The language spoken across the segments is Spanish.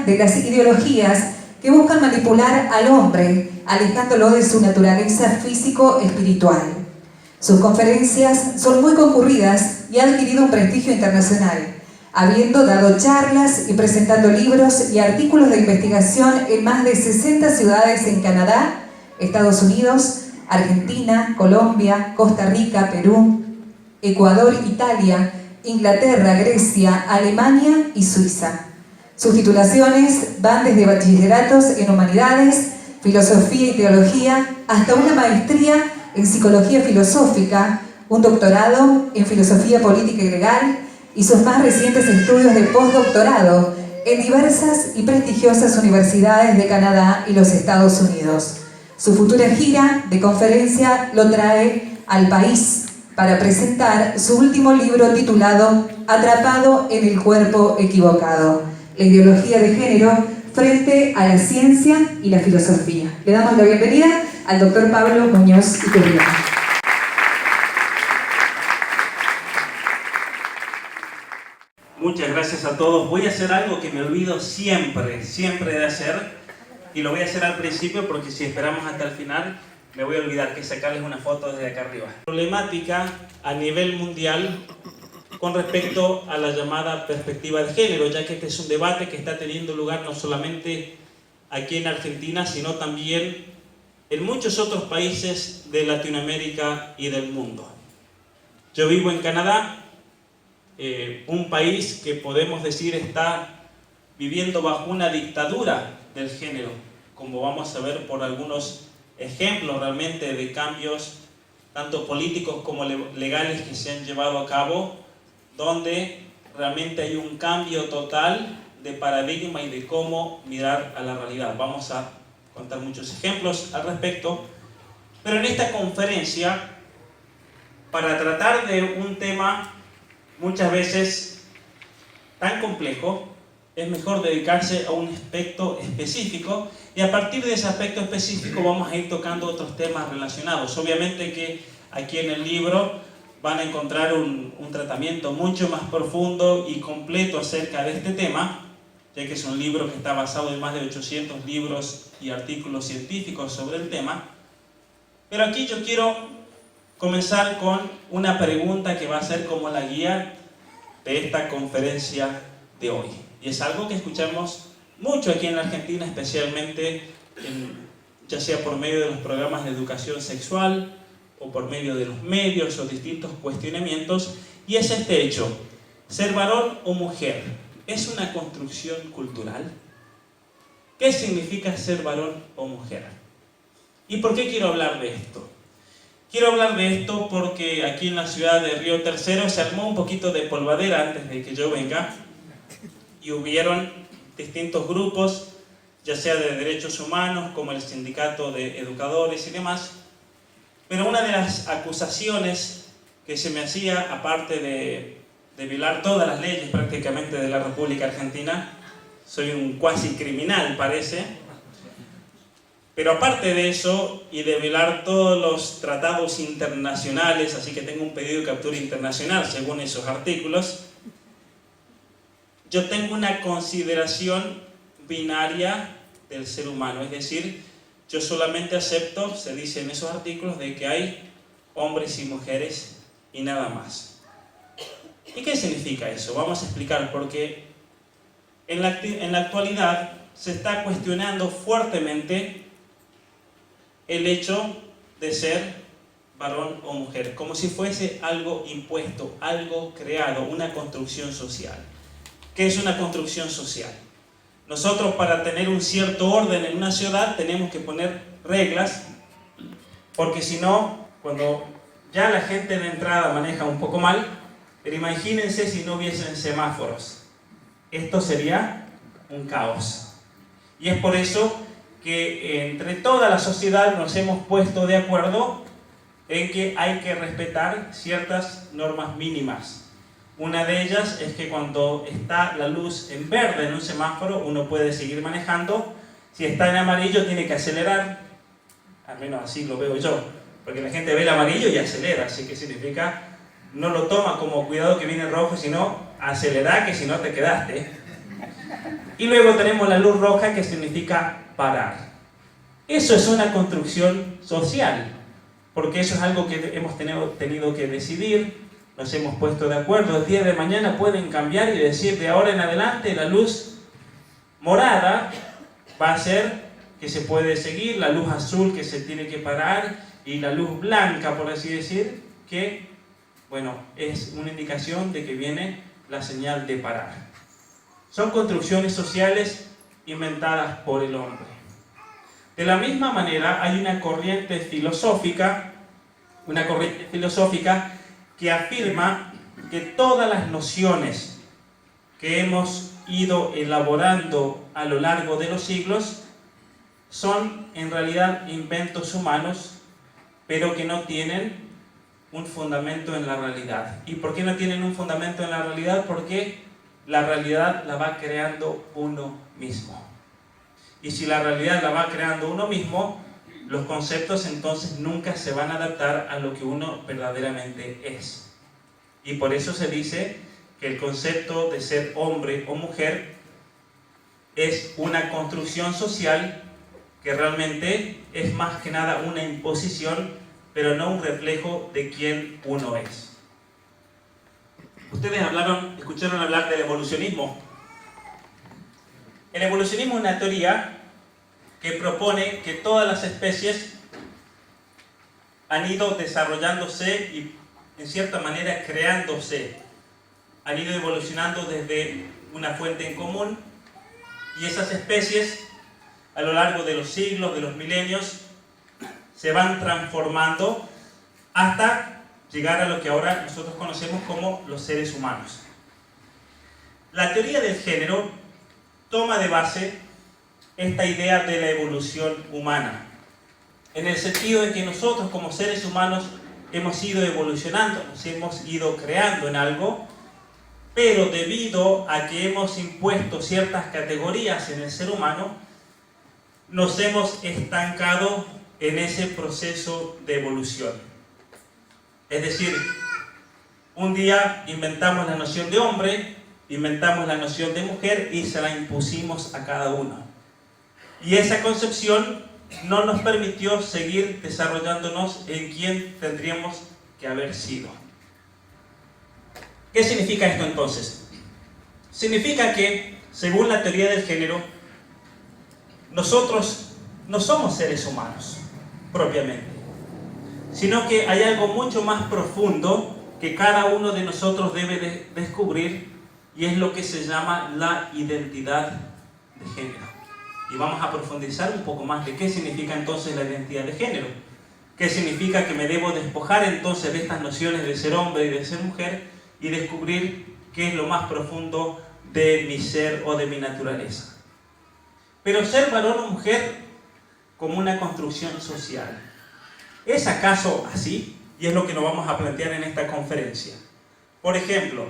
contra de las ideologías que buscan manipular al hombre, alejándolo de su naturaleza físico-espiritual. Sus conferencias son muy concurridas y han adquirido un prestigio internacional, habiendo dado charlas y presentando libros y artículos de investigación en más de 60 ciudades en Canadá, Estados Unidos, Argentina, Colombia, Costa Rica, Perú, Ecuador, Italia, Inglaterra, Grecia, Alemania y Suiza. Sus titulaciones van desde bachilleratos en humanidades, filosofía y teología, hasta una maestría en psicología filosófica, un doctorado en filosofía política y legal, y sus más recientes estudios de postdoctorado en diversas y prestigiosas universidades de Canadá y los Estados Unidos. Su futura gira de conferencia lo trae al país para presentar su último libro titulado Atrapado en el cuerpo equivocado, la ideología de género frente a la ciencia y la filosofía. Le damos la bienvenida al doctor Pablo Muñoz Iturriaga. Muchas gracias a todos. Voy a hacer algo que me olvido siempre de hacer, y lo voy a hacer al principio porque si esperamos hasta el final me voy a olvidar, que es sacarles una foto desde acá arriba. Problemática a nivel mundial con respecto a la llamada perspectiva de género, ya que este es un debate que está teniendo lugar no solamente aquí en Argentina, sino también en muchos otros países de Latinoamérica y del mundo. Yo vivo en Canadá, un país que podemos decir está viviendo bajo una dictadura del género, como vamos a ver por algunos ejemplos realmente de cambios tanto políticos como legales que se han llevado a cabo, donde realmente hay un cambio total de paradigma y de cómo mirar a la realidad. Vamos a contar muchos ejemplos al respecto, pero en esta conferencia, para tratar de un tema muchas veces tan complejo, es mejor dedicarse a un aspecto específico, y a partir de ese aspecto específico vamos a ir tocando otros temas relacionados. Obviamente que aquí en el libro van a encontrar un tratamiento mucho más profundo y completo acerca de este tema, ya que es un libro que está basado en más de 800 libros y artículos científicos sobre el tema. Pero aquí yo quiero comenzar con una pregunta que va a ser como la guía de esta conferencia de hoy. Y es algo que escuchamos mucho aquí en la Argentina, especialmente ya sea por medio de los programas de educación sexual o por medio de los medios o distintos cuestionamientos, y es este hecho: ¿ser varón o mujer es una construcción cultural? ¿Qué significa ser varón o mujer? ¿Y por qué quiero hablar de esto? Quiero hablar de esto porque aquí en la ciudad de Río Tercero se armó un poquito de polvadera antes de que yo venga, y hubieron distintos grupos, ya sea de derechos humanos, como el sindicato de educadores y demás. Pero una de las acusaciones que se me hacía, aparte de violar todas las leyes prácticamente de la República Argentina, soy un cuasi criminal parece, pero aparte de eso y de violar todos los tratados internacionales, así que tengo un pedido de captura internacional según esos artículos, yo tengo una consideración binaria del ser humano, es decir, yo solamente acepto, se dice en esos artículos, de que hay hombres y mujeres y nada más. ¿Y qué significa eso? Vamos a explicar, porque en la actualidad se está cuestionando fuertemente el hecho de ser varón o mujer, como si fuese algo impuesto, algo creado, una construcción social. ¿Qué es una construcción social? Nosotros, para tener un cierto orden en una ciudad, tenemos que poner reglas, porque si no, cuando ya la gente de entrada maneja un poco mal, pero imagínense si no hubiesen semáforos. Esto sería un caos. Y es por eso que entre toda la sociedad nos hemos puesto de acuerdo en que hay que respetar ciertas normas mínimas. Una de ellas es que cuando está la luz en verde en un semáforo, uno puede seguir manejando. Si está en amarillo, tiene que acelerar. Al menos así lo veo yo, porque la gente ve el amarillo y acelera, así que significa, no lo toma como cuidado que viene rojo, sino acelera, que si no te quedaste. Y luego tenemos la luz roja, que significa parar. Eso es una construcción social, porque eso es algo que hemos tenido que decidir, nos hemos puesto de acuerdo. El día de mañana pueden cambiar y decir, de ahora en adelante la luz morada va a ser que se puede seguir, la luz azul que se tiene que parar, y la luz blanca, por así decir, que, bueno, es una indicación de que viene la señal de parar. Son construcciones sociales inventadas por el hombre. De la misma manera, hay una corriente filosófica que afirma que todas las nociones que hemos ido elaborando a lo largo de los siglos son en realidad inventos humanos, pero que no tienen un fundamento en la realidad. ¿Y por qué no tienen un fundamento en la realidad? Porque la realidad la va creando uno mismo. Y si la realidad la va creando uno mismo, los conceptos entonces nunca se van a adaptar a lo que uno verdaderamente es. Y por eso se dice que el concepto de ser hombre o mujer es una construcción social que realmente es más que nada una imposición, pero no un reflejo de quién uno es. Ustedes escucharon hablar del evolucionismo. El evolucionismo es una teoría que propone que todas las especies han ido desarrollándose y en cierta manera creándose, han ido evolucionando desde una fuente en común, y esas especies a lo largo de los siglos, de los milenios, se van transformando hasta llegar a lo que ahora nosotros conocemos como los seres humanos. La teoría del género toma de base esta idea de la evolución humana, en el sentido de que nosotros como seres humanos hemos ido evolucionando, nos hemos ido creando en algo, pero debido a que hemos impuesto ciertas categorías en el ser humano, nos hemos estancado en ese proceso de evolución. Es decir, un día inventamos la noción de hombre, inventamos la noción de mujer y se la impusimos a cada uno. Y esa concepción no nos permitió seguir desarrollándonos en quien tendríamos que haber sido. ¿Qué significa esto entonces? Significa que, según la teoría del género, nosotros no somos seres humanos propiamente, sino que hay algo mucho más profundo que cada uno de nosotros debe descubrir, y es lo que se llama la identidad de género. Y vamos a profundizar un poco más de qué significa entonces la identidad de género. ¿Qué significa que me debo despojar entonces de estas nociones de ser hombre y de ser mujer y descubrir qué es lo más profundo de mi ser o de mi naturaleza? Pero ser varón o mujer como una construcción social, ¿es acaso así? Y es lo que nos vamos a plantear en esta conferencia. Por ejemplo,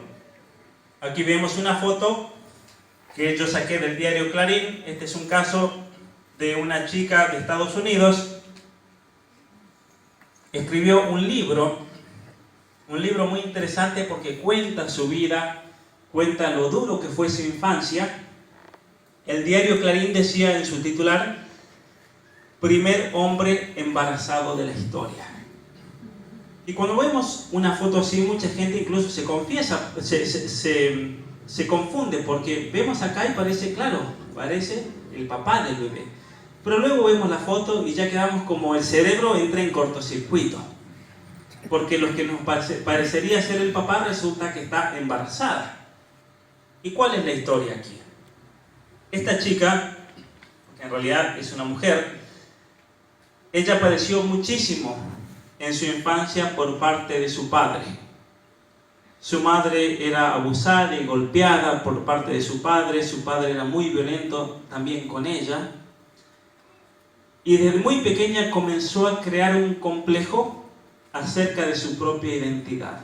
aquí vemos una foto que yo saqué del diario Clarín. Este es un caso de una chica de Estados Unidos. Escribió un libro muy interesante porque cuenta su vida, cuenta lo duro que fue su infancia. El diario Clarín decía en su titular: primer hombre embarazado de la historia. Y cuando vemos una foto así, mucha gente incluso se confunde, porque vemos acá y parece, claro, parece el papá del bebé. Pero luego vemos la foto y ya quedamos como el cerebro entra en cortocircuito, porque lo que nos parecería ser el papá resulta que está embarazada. ¿Y cuál es la historia aquí? Esta chica, que en realidad es una mujer, ella padeció muchísimo en su infancia por parte de su padre. Su madre era abusada y golpeada por parte de su padre era muy violento también con ella. Y desde muy pequeña comenzó a crear un complejo acerca de su propia identidad.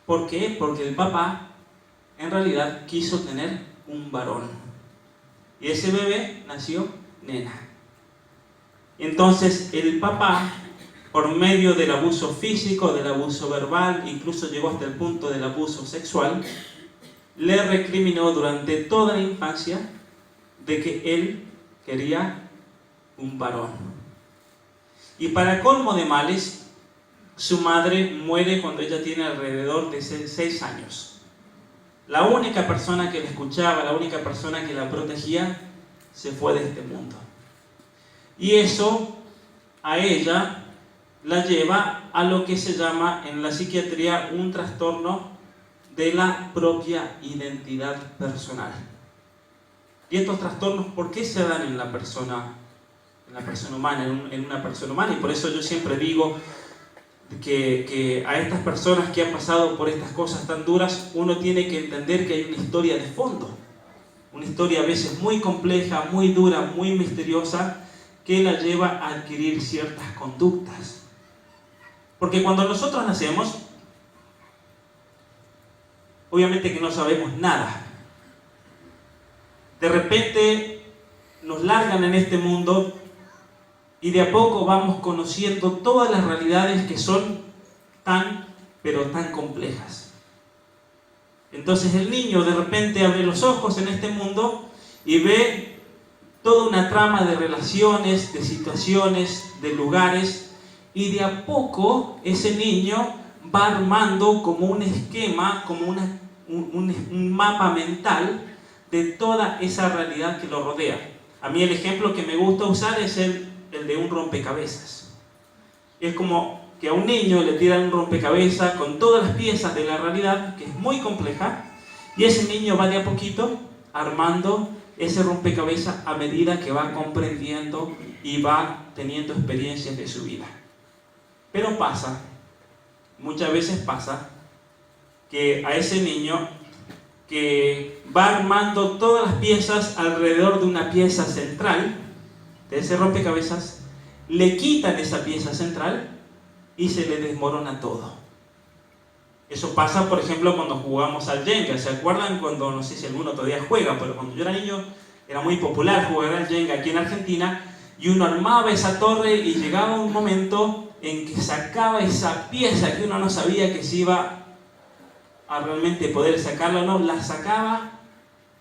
¿Por qué? Porque el papá en realidad quiso tener un varón. Y ese bebé nació nena. Entonces el papá, por medio del abuso físico, del abuso verbal, incluso llegó hasta el punto del abuso sexual, le recriminó durante toda la infancia de que él quería un varón. Y para colmo de males, su madre muere cuando ella tiene alrededor de 6 años. La única persona que la escuchaba, la única persona que la protegía, se fue de este mundo. Y eso a ella la lleva a lo que se llama en la psiquiatría un trastorno de la propia identidad personal. Y estos trastornos, ¿por qué se dan en la persona humana, en una persona humana? Y por eso yo siempre digo que a estas personas que han pasado por estas cosas tan duras, uno tiene que entender que hay una historia de fondo, una historia a veces muy compleja, muy dura, muy misteriosa, que la lleva a adquirir ciertas conductas. Porque cuando nosotros nacemos, obviamente que no sabemos nada. De repente nos largan en este mundo y de a poco vamos conociendo todas las realidades que son pero tan complejas. Entonces el niño de repente abre los ojos en este mundo y ve toda una trama de relaciones, de situaciones, de lugares, y de a poco ese niño va armando como un esquema, como un mapa mental de toda esa realidad que lo rodea. A mí el ejemplo que me gusta usar es el de un rompecabezas. Es como que a un niño le tiran un rompecabezas con todas las piezas de la realidad, que es muy compleja, y ese niño va de a poquito armando ese rompecabezas a medida que va comprendiendo y va teniendo experiencias de su vida. Pero muchas veces pasa, que a ese niño que va armando todas las piezas alrededor de una pieza central, de ese rompecabezas, le quitan esa pieza central y se le desmorona todo. Eso pasa, por ejemplo, cuando jugamos al Jenga. ¿Se acuerdan cuando, no sé si alguno todavía juega, pero cuando yo era niño era muy popular jugar al Jenga aquí en Argentina, y uno armaba esa torre y llegaba un momento en que sacaba esa pieza que uno no sabía que se iba a realmente poder sacarla o no, la sacaba,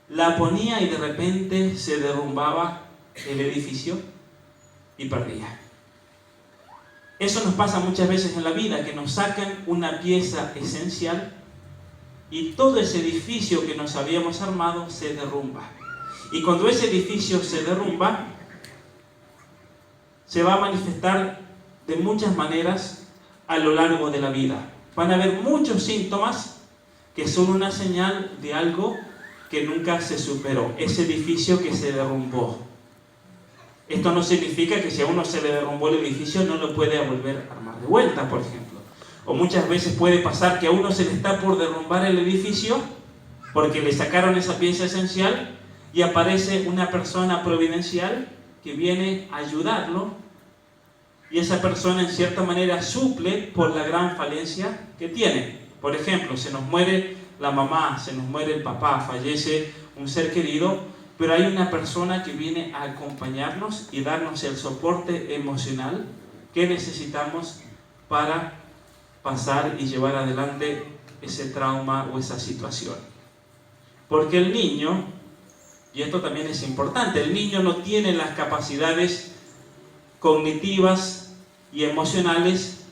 la ponía y de repente se derrumbaba el edificio y perdía. Eso nos pasa muchas veces en la vida, que nos sacan una pieza esencial y todo ese edificio que nos habíamos armado se derrumba. Y cuando ese edificio se derrumba, se va a manifestar de muchas maneras a lo largo de la vida. Van a haber muchos síntomas que son una señal de algo que nunca se superó, ese edificio que se derrumbó. Esto no significa que si a uno se le derrumbó el edificio no lo puede volver a armar de vuelta, por ejemplo. O muchas veces puede pasar que a uno se le está por derrumbar el edificio porque le sacaron esa pieza esencial y aparece una persona providencial que viene a ayudarlo, y esa persona en cierta manera suple por la gran falencia que tiene. Por ejemplo, se nos muere la mamá, se nos muere el papá, fallece un ser querido, pero hay una persona que viene a acompañarnos y darnos el soporte emocional que necesitamos para pasar y llevar adelante ese trauma o esa situación. Porque el niño, y esto también es importante, el niño no tiene las capacidades cognitivas y emocionales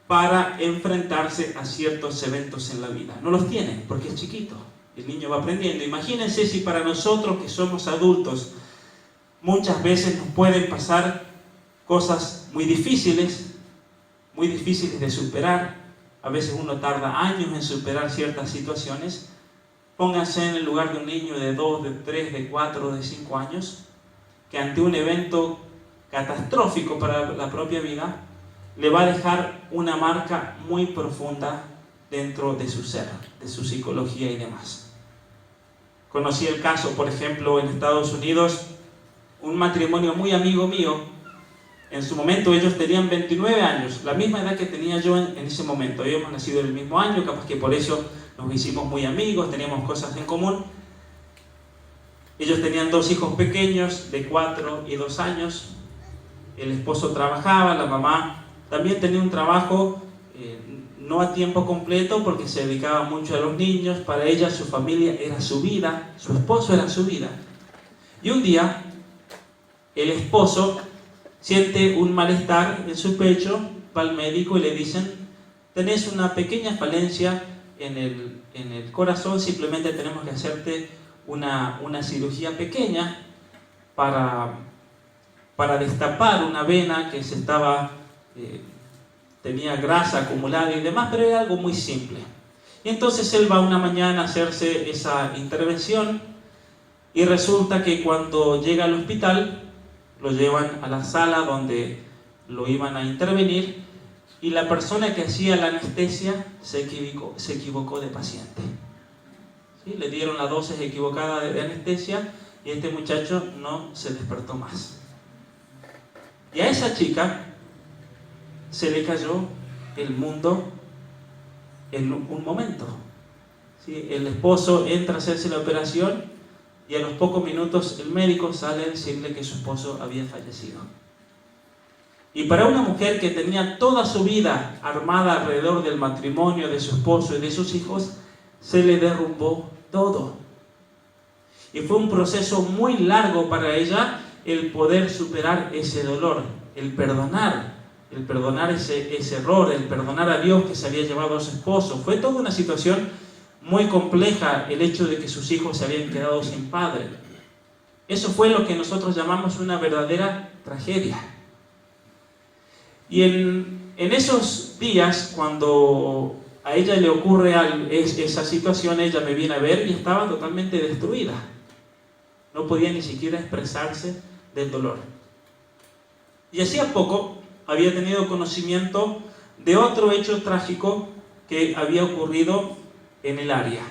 para enfrentarse a ciertos eventos en la vida. No los tiene porque es chiquito. El niño va aprendiendo. Imagínense si para nosotros que somos adultos muchas veces nos pueden pasar cosas muy difíciles de superar. A veces uno tarda años en superar ciertas situaciones. Pónganse en el lugar de un niño de 2, de 3, de 4, de 5 años, que ante un evento catastrófico para la propia vida, le va a dejar una marca muy profunda dentro de su ser, de su psicología y demás. Conocí el caso, por ejemplo, en Estados Unidos, un matrimonio muy amigo mío. En su momento ellos tenían 29 años, la misma edad que tenía yo en ese momento. Habíamos nacido en el mismo año, capaz que por eso nos hicimos muy amigos, teníamos cosas en común. Ellos tenían 2 hijos pequeños de 4 y 2 años. El esposo trabajaba, la mamá también tenía un trabajo no a tiempo completo porque se dedicaba mucho a los niños. Para ella su familia era su vida, su esposo era su vida. Y un día el esposo siente un malestar en su pecho, va al médico y le dicen: tenés una pequeña falencia en el corazón, simplemente tenemos que hacerte una cirugía pequeña para destapar una vena que se estaba, tenía grasa acumulada y demás, pero era algo muy simple. Y entonces él va una mañana a hacerse esa intervención y resulta que cuando llega al hospital lo llevan a la sala donde lo iban a intervenir y la persona que hacía la anestesia se equivocó de paciente. ¿Sí? Le dieron la dosis equivocada de anestesia y este muchacho no se despertó más. Y a esa chica se le cayó el mundo en un momento. ¿Sí? El esposo entra a hacerse la operación y a los pocos minutos el médico sale a decirle que su esposo había fallecido. Y para una mujer que tenía toda su vida armada alrededor del matrimonio de su esposo y de sus hijos, se le derrumbó todo. Y fue un proceso muy largo para ella el poder superar ese dolor, el perdonar ese error, el perdonar a Dios que se había llevado a su esposo. Fue toda una situación muy compleja el hecho de que sus hijos se habían quedado sin padre. Eso fue lo que nosotros llamamos una verdadera tragedia. Y en esos días, cuando a ella le ocurre esa situación, ella me viene a ver y estaba totalmente destruida. No podía ni siquiera expresarse del dolor. Y hacía poco había tenido conocimiento de otro hecho trágico que había ocurrido en el área.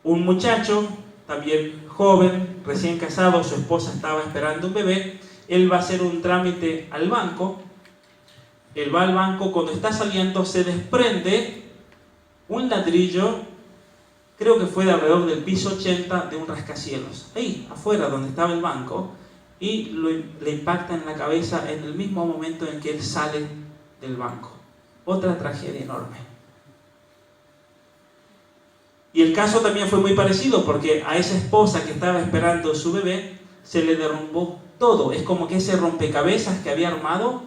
Un muchacho, también joven, recién casado, su esposa estaba esperando un bebé. Él va a hacer un trámite al banco. Él va al banco, cuando está saliendo se desprende un ladrillo, creo que fue de alrededor del piso 80 de un rascacielos, ahí afuera donde estaba el banco, y le impacta en la cabeza en el mismo momento en que él sale del banco. Otra tragedia enorme. Y el caso también fue muy parecido, porque a esa esposa que estaba esperando su bebé se le derrumbó todo. Es como que ese rompecabezas que había armado,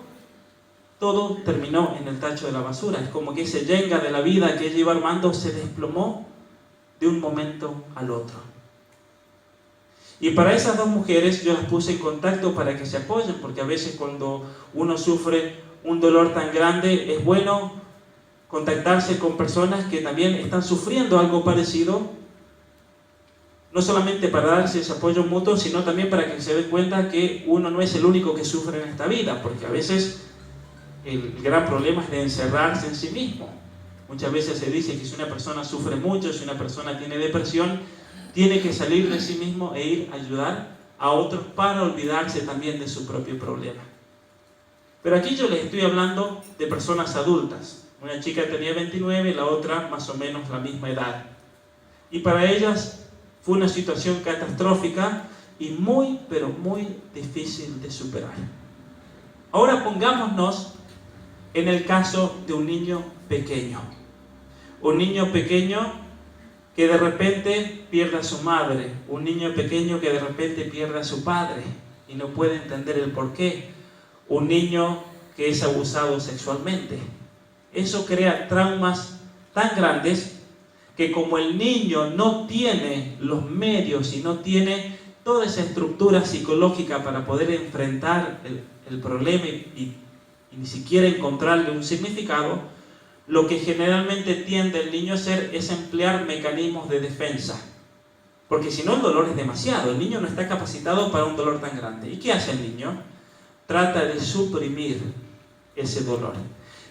todo terminó en el tacho de la basura. Es como que ese yenga de la vida que ella iba armando se desplomó de un momento al otro. Y para esas dos mujeres yo las puse en contacto para que se apoyen, porque a veces cuando uno sufre un dolor tan grande es bueno contactarse con personas que también están sufriendo algo parecido, no solamente para darse ese apoyo mutuo, sino también para que se den cuenta que uno no es el único que sufre en esta vida, porque a veces el gran problema es de encerrarse en sí mismo. Muchas veces se dice que si una persona sufre mucho, si una persona tiene depresión, tiene que salir de sí mismo e ir a ayudar a otros para olvidarse también de su propio problema. Pero aquí yo les estoy hablando de personas adultas. Una chica tenía 29 y la otra más o menos la misma edad. Y para ellas fue una situación catastrófica y muy, pero muy difícil de superar. Ahora pongámonos en el caso de un niño pequeño. Un niño pequeño que de repente pierde a su madre. Un niño pequeño que de repente pierde a su padre y no puede entender el porqué. Un niño que es abusado sexualmente. Eso crea traumas tan grandes que como el niño no tiene los medios y no tiene toda esa estructura psicológica para poder enfrentar el problema y ni siquiera encontrarle un significado, lo que generalmente tiende el niño a hacer es emplear mecanismos de defensa. Porque si no, el dolor es demasiado. El niño no está capacitado para un dolor tan grande. ¿Y qué hace el niño? Trata de suprimir ese dolor.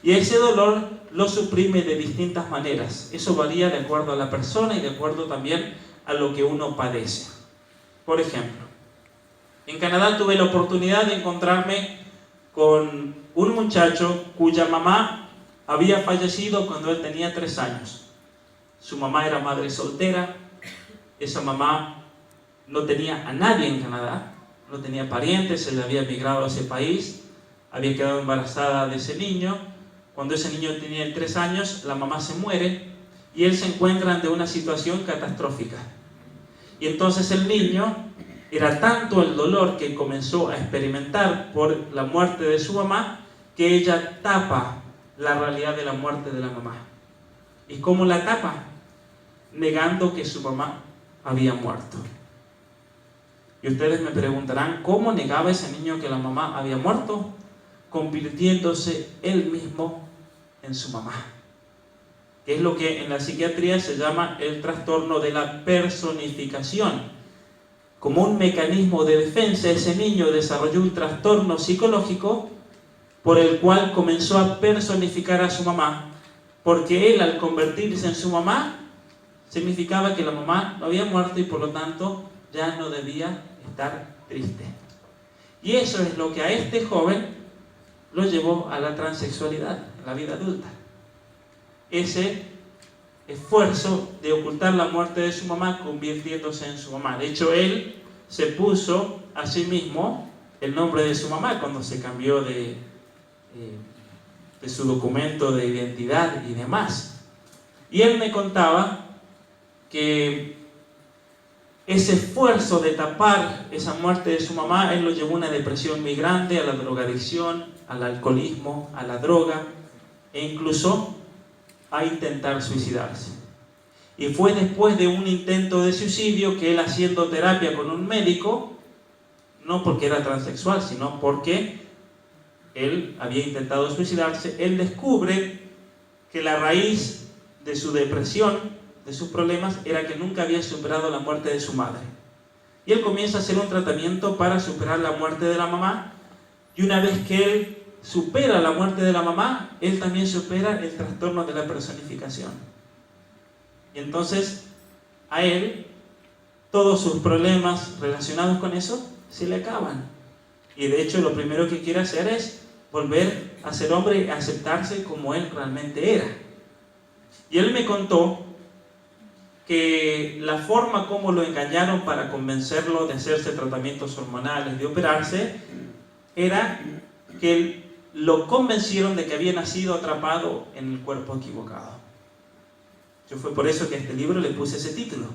Y ese dolor lo suprime de distintas maneras. Eso varía de acuerdo a la persona y de acuerdo también a lo que uno padece. Por ejemplo, en Canadá tuve la oportunidad de encontrarme con un muchacho cuya mamá había fallecido cuando él tenía 3 años. Su mamá era madre soltera. Esa mamá no tenía a nadie en Canadá, no tenía parientes, se le había emigrado a ese país, había quedado embarazada de ese niño. Cuando ese niño tenía 3 años, la mamá se muere y él se encuentra ante una situación catastrófica. Y entonces el niño, era tanto el dolor que comenzó a experimentar por la muerte de su mamá, que ella tapa la realidad de la muerte de la mamá. ¿Y cómo la tapa? Negando que su mamá había muerto. Y ustedes me preguntarán, ¿cómo negaba ese niño que la mamá había muerto? Convirtiéndose él mismo en su mamá, que es lo que en la psiquiatría se llama el trastorno de la personificación. Como un mecanismo de defensa, ese niño desarrolló un trastorno psicológico por el cual comenzó a personificar a su mamá, porque él, al convertirse en su mamá, significaba que la mamá no había muerto y por lo tanto ya no debía estar triste. Y eso es lo que a este joven lo llevó a la transexualidad en la vida adulta. Ese esfuerzo de ocultar la muerte de su mamá convirtiéndose en su mamá. De hecho, él se puso a sí mismo el nombre de su mamá cuando se cambió de su documento de identidad y demás. Y él me contaba que ese esfuerzo de tapar esa muerte de su mamá, él lo llevó a una depresión muy grande, a la drogadicción, al alcoholismo, a la droga e incluso a intentar suicidarse. Y fue después de un intento de suicidio que él, haciendo terapia con un médico, no porque era transexual, sino porque él había intentado suicidarse, él descubre que la raíz de su depresión, de sus problemas, era que nunca había superado la muerte de su madre. Y él comienza a hacer un tratamiento para superar la muerte de la mamá, y una vez que él supera la muerte de la mamá, él también supera el trastorno de la personificación. Y entonces a él todos sus problemas relacionados con eso se le acaban. Y de hecho lo primero que quiere hacer es volver a ser hombre y aceptarse como él realmente era. Y él me contó que la forma como lo engañaron para convencerlo de hacerse tratamientos hormonales, de operarse, era que lo convencieron de que había nacido atrapado en el cuerpo equivocado. Yo fue por eso que a este libro le puse ese título,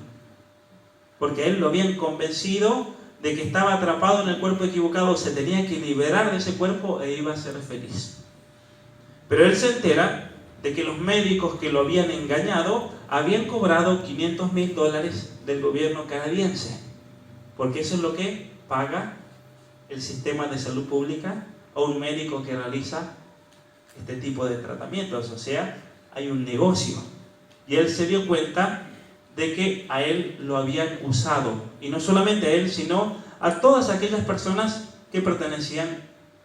porque a él lo habían convencido de que estaba atrapado en el cuerpo equivocado, se tenía que liberar de ese cuerpo e iba a ser feliz. Pero él se entera de que los médicos que lo habían engañado habían cobrado $500,000 del gobierno canadiense, porque eso es lo que paga el sistema de salud pública a un médico que realiza este tipo de tratamientos. O sea, hay un negocio. Y él se dio cuenta de que a él lo habían usado, y no solamente a él, sino a todas aquellas personas que pertenecían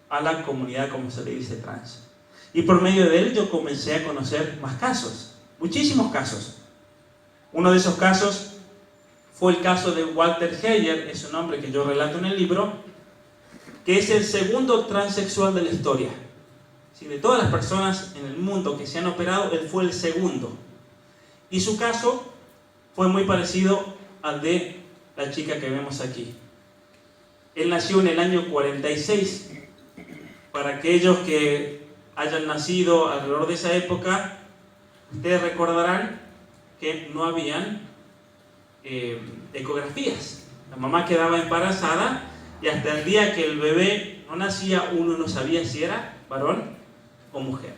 a la comunidad, como se le dice, trans. Y por medio de él yo comencé a conocer más casos, muchísimos casos. Uno de esos casos fue el caso de Walter Heyer, es un hombre que yo relato en el libro, que es el segundo transexual de la historia. Si de todas las personas en el mundo que se han operado, él fue el segundo. Y su caso fue muy parecido al de la chica que vemos aquí. Él nació en el año 46. Para aquellos que hayan nacido alrededor de esa época, ustedes recordarán que no habían ecografías. La mamá quedaba embarazada y hasta el día que el bebé no nacía, uno no sabía si era varón o mujer.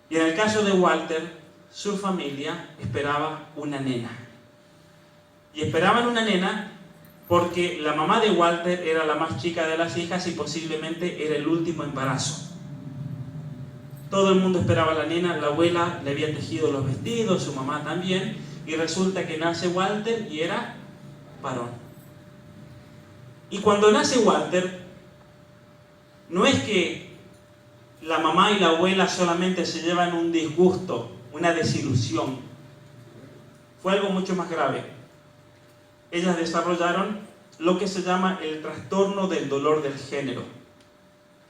Y en el caso de Walter, su familia esperaba una nena. Y esperaban una nena porque la mamá de Walter era la más chica de las hijas y posiblemente era el último embarazo. Todo el mundo esperaba a la nena, la abuela le había tejido los vestidos, su mamá también, y resulta que nace Walter y era varón. Y cuando nace Walter, no es que la mamá y la abuela solamente se llevan un disgusto, una desilusión. Fue algo mucho más grave. Ellas desarrollaron lo que se llama el trastorno del dolor del género.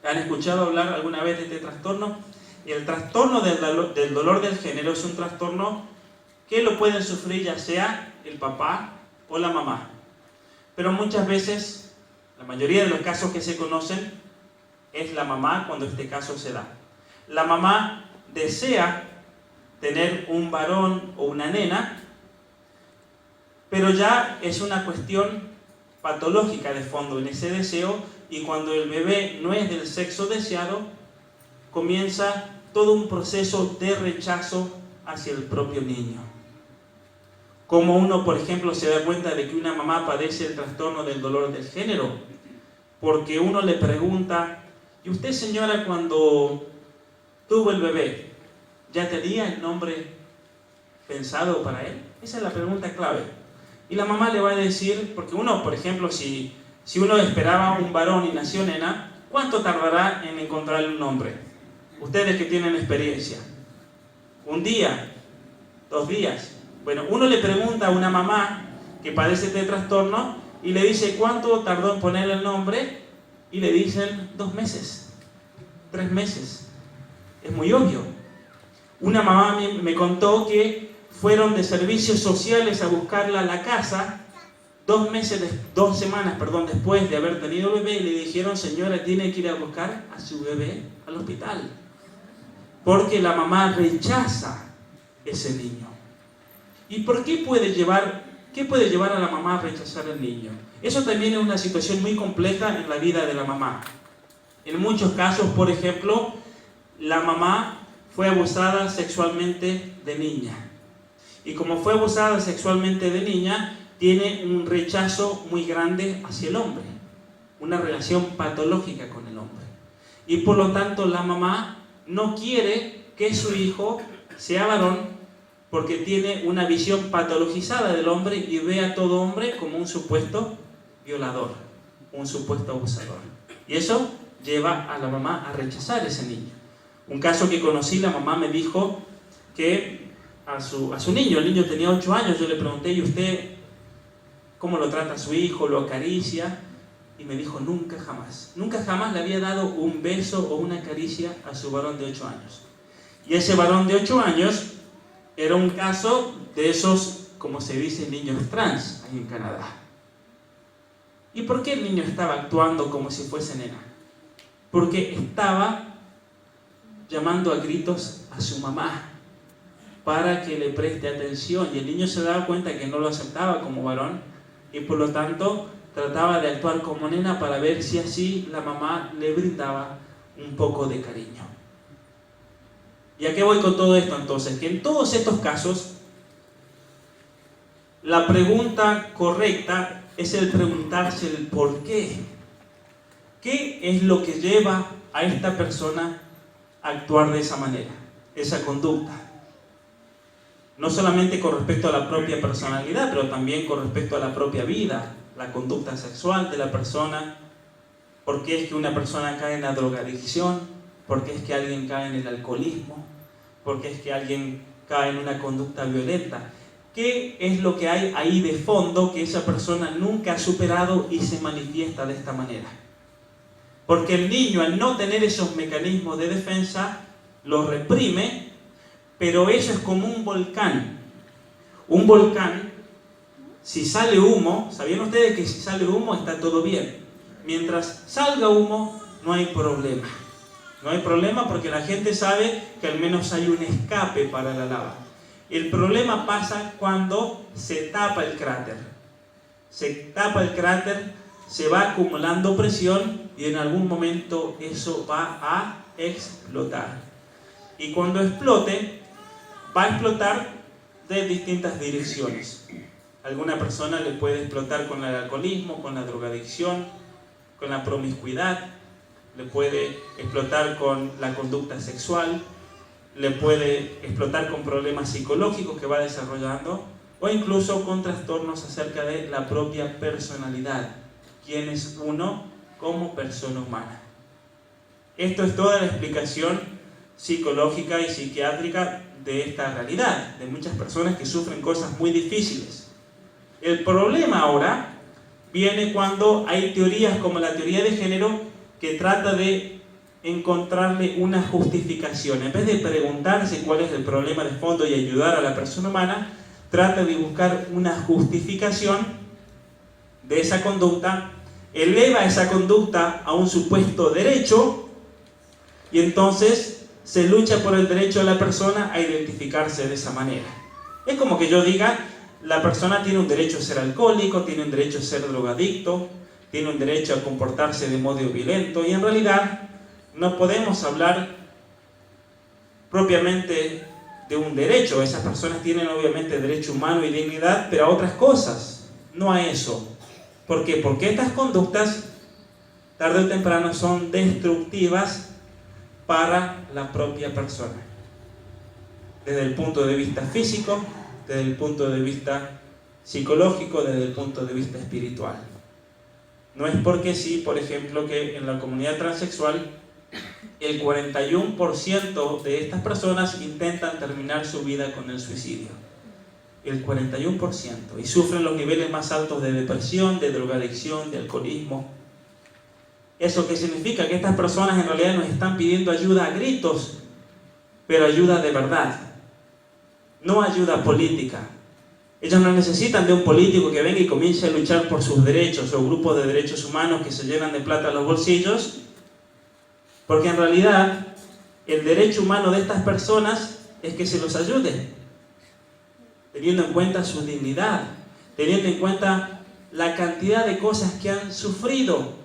¿Han escuchado hablar alguna vez de este trastorno? El trastorno del dolor del género es un trastorno que lo pueden sufrir ya sea el papá o la mamá. Pero muchas veces, la mayoría de los casos que se conocen, es la mamá cuando este caso se da. La mamá desea tener un varón o una nena, pero ya es una cuestión patológica de fondo en ese deseo, y cuando el bebé no es del sexo deseado, comienza todo un proceso de rechazo hacia el propio niño. Como uno, por ejemplo, se da cuenta de que una mamá padece el trastorno del dolor del género, porque uno le pregunta: ¿y usted, señora, cuando tuvo el bebé, ya tenía el nombre pensado para él? Esa es la pregunta clave. Y la mamá le va a decir, porque uno, por ejemplo, si uno esperaba un varón y nació nena, ¿cuánto tardará en encontrarle un nombre? Ustedes que tienen experiencia. ¿Un día? ¿2 días? Bueno, uno le pregunta a una mamá que padece este trastorno y le dice cuánto tardó en poner el nombre, y le dicen 2 meses, 3 meses. Es muy obvio. Una mamá me contó que fueron de servicios sociales a buscarla a la casa 2 semanas después de haber tenido bebé, y le dijeron: señora, tiene que ir a buscar a su bebé al hospital, porque la mamá rechaza ese niño. ¿Y por qué puede llevar a la mamá a rechazar al niño? Eso también es una situación muy compleja en la vida de la mamá. En muchos casos, por ejemplo, la mamá fue abusada sexualmente de niña. Y como fue abusada sexualmente de niña, tiene un rechazo muy grande hacia el hombre, una relación patológica con el hombre. Y por lo tanto la mamá no quiere que su hijo sea varón, porque tiene una visión patologizada del hombre y ve a todo hombre como un supuesto violador, un supuesto abusador. Y eso lleva a la mamá a rechazar a ese niño. Un caso que conocí, la mamá me dijo que a su niño, el niño tenía 8 años, yo le pregunté: ¿y usted cómo lo trata a su hijo? ¿Lo acaricia? Y me dijo: nunca jamás le había dado un beso o una caricia a su varón de 8 años. Y ese varón de 8 años era un caso de esos, como se dice, niños trans ahí en Canadá. ¿Y por qué el niño estaba actuando como si fuese nena? Porque estaba llamando a gritos a su mamá para que le preste atención, y el niño se daba cuenta que no lo aceptaba como varón, y por lo tanto trataba de actuar como nena para ver si así la mamá le brindaba un poco de cariño. ¿Y a qué voy con todo esto entonces? Que en todos estos casos la pregunta correcta es el preguntarse el por qué. ¿Qué es lo que lleva a esta persona a actuar de esa manera, esa conducta? No solamente con respecto a la propia personalidad, pero también con respecto a la propia vida, la conducta sexual de la persona. ¿Por qué es que una persona cae en la drogadicción? ¿Por qué es que alguien cae en el alcoholismo? ¿Por qué es que alguien cae en una conducta violenta? ¿Qué es lo que hay ahí de fondo que esa persona nunca ha superado y se manifiesta de esta manera? Porque el niño, al no tener esos mecanismos de defensa, lo reprime, pero eso es como un volcán. Un volcán, si sale humo, ¿sabían ustedes que si sale humo está todo bien? Mientras salga humo, no hay problema. No hay problema porque la gente sabe que al menos hay un escape para la lava. El problema pasa cuando se tapa el cráter. Se tapa el cráter, se va acumulando presión y en algún momento eso va a explotar. Y cuando explote, va a explotar de distintas direcciones. Alguna persona le puede explotar con el alcoholismo, con la drogadicción, con la promiscuidad, le puede explotar con la conducta sexual, le puede explotar con problemas psicológicos que va desarrollando, o incluso con trastornos acerca de la propia personalidad, quién es uno como persona humana. Esto es toda la explicación psicológica y psiquiátrica de esta realidad, de muchas personas que sufren cosas muy difíciles. El problema ahora viene cuando hay teorías como la teoría de género que trata de encontrarle una justificación. En vez de preguntarse cuál es el problema de fondo y ayudar a la persona humana, trata de buscar una justificación de esa conducta, eleva esa conducta a un supuesto derecho y entonces se lucha por el derecho de la persona a identificarse de esa manera. Es como que yo diga, la persona tiene un derecho a ser alcohólico, tiene un derecho a ser drogadicto, tiene un derecho a comportarse de modo violento, y en realidad no podemos hablar propiamente de un derecho. Esas personas tienen obviamente derecho humano y dignidad, pero a otras cosas, no a eso. ¿Por qué? Porque estas conductas, tarde o temprano, son destructivas para la propia persona. Desde el punto de vista físico, desde el punto de vista psicológico, desde el punto de vista espiritual. No es porque sí, por ejemplo, que en la comunidad transexual el 41% de estas personas intentan terminar su vida con el suicidio. El 41%. Y sufren los niveles más altos de depresión, de drogadicción, de alcoholismo. ¿Eso qué significa? Que estas personas en realidad nos están pidiendo ayuda a gritos, pero ayuda de verdad, no ayuda política. Ellos no necesitan de un político que venga y comience a luchar por sus derechos, o grupos de derechos humanos que se llenan de plata los bolsillos, porque en realidad el derecho humano de estas personas es que se los ayude, teniendo en cuenta su dignidad, teniendo en cuenta la cantidad de cosas que han sufrido.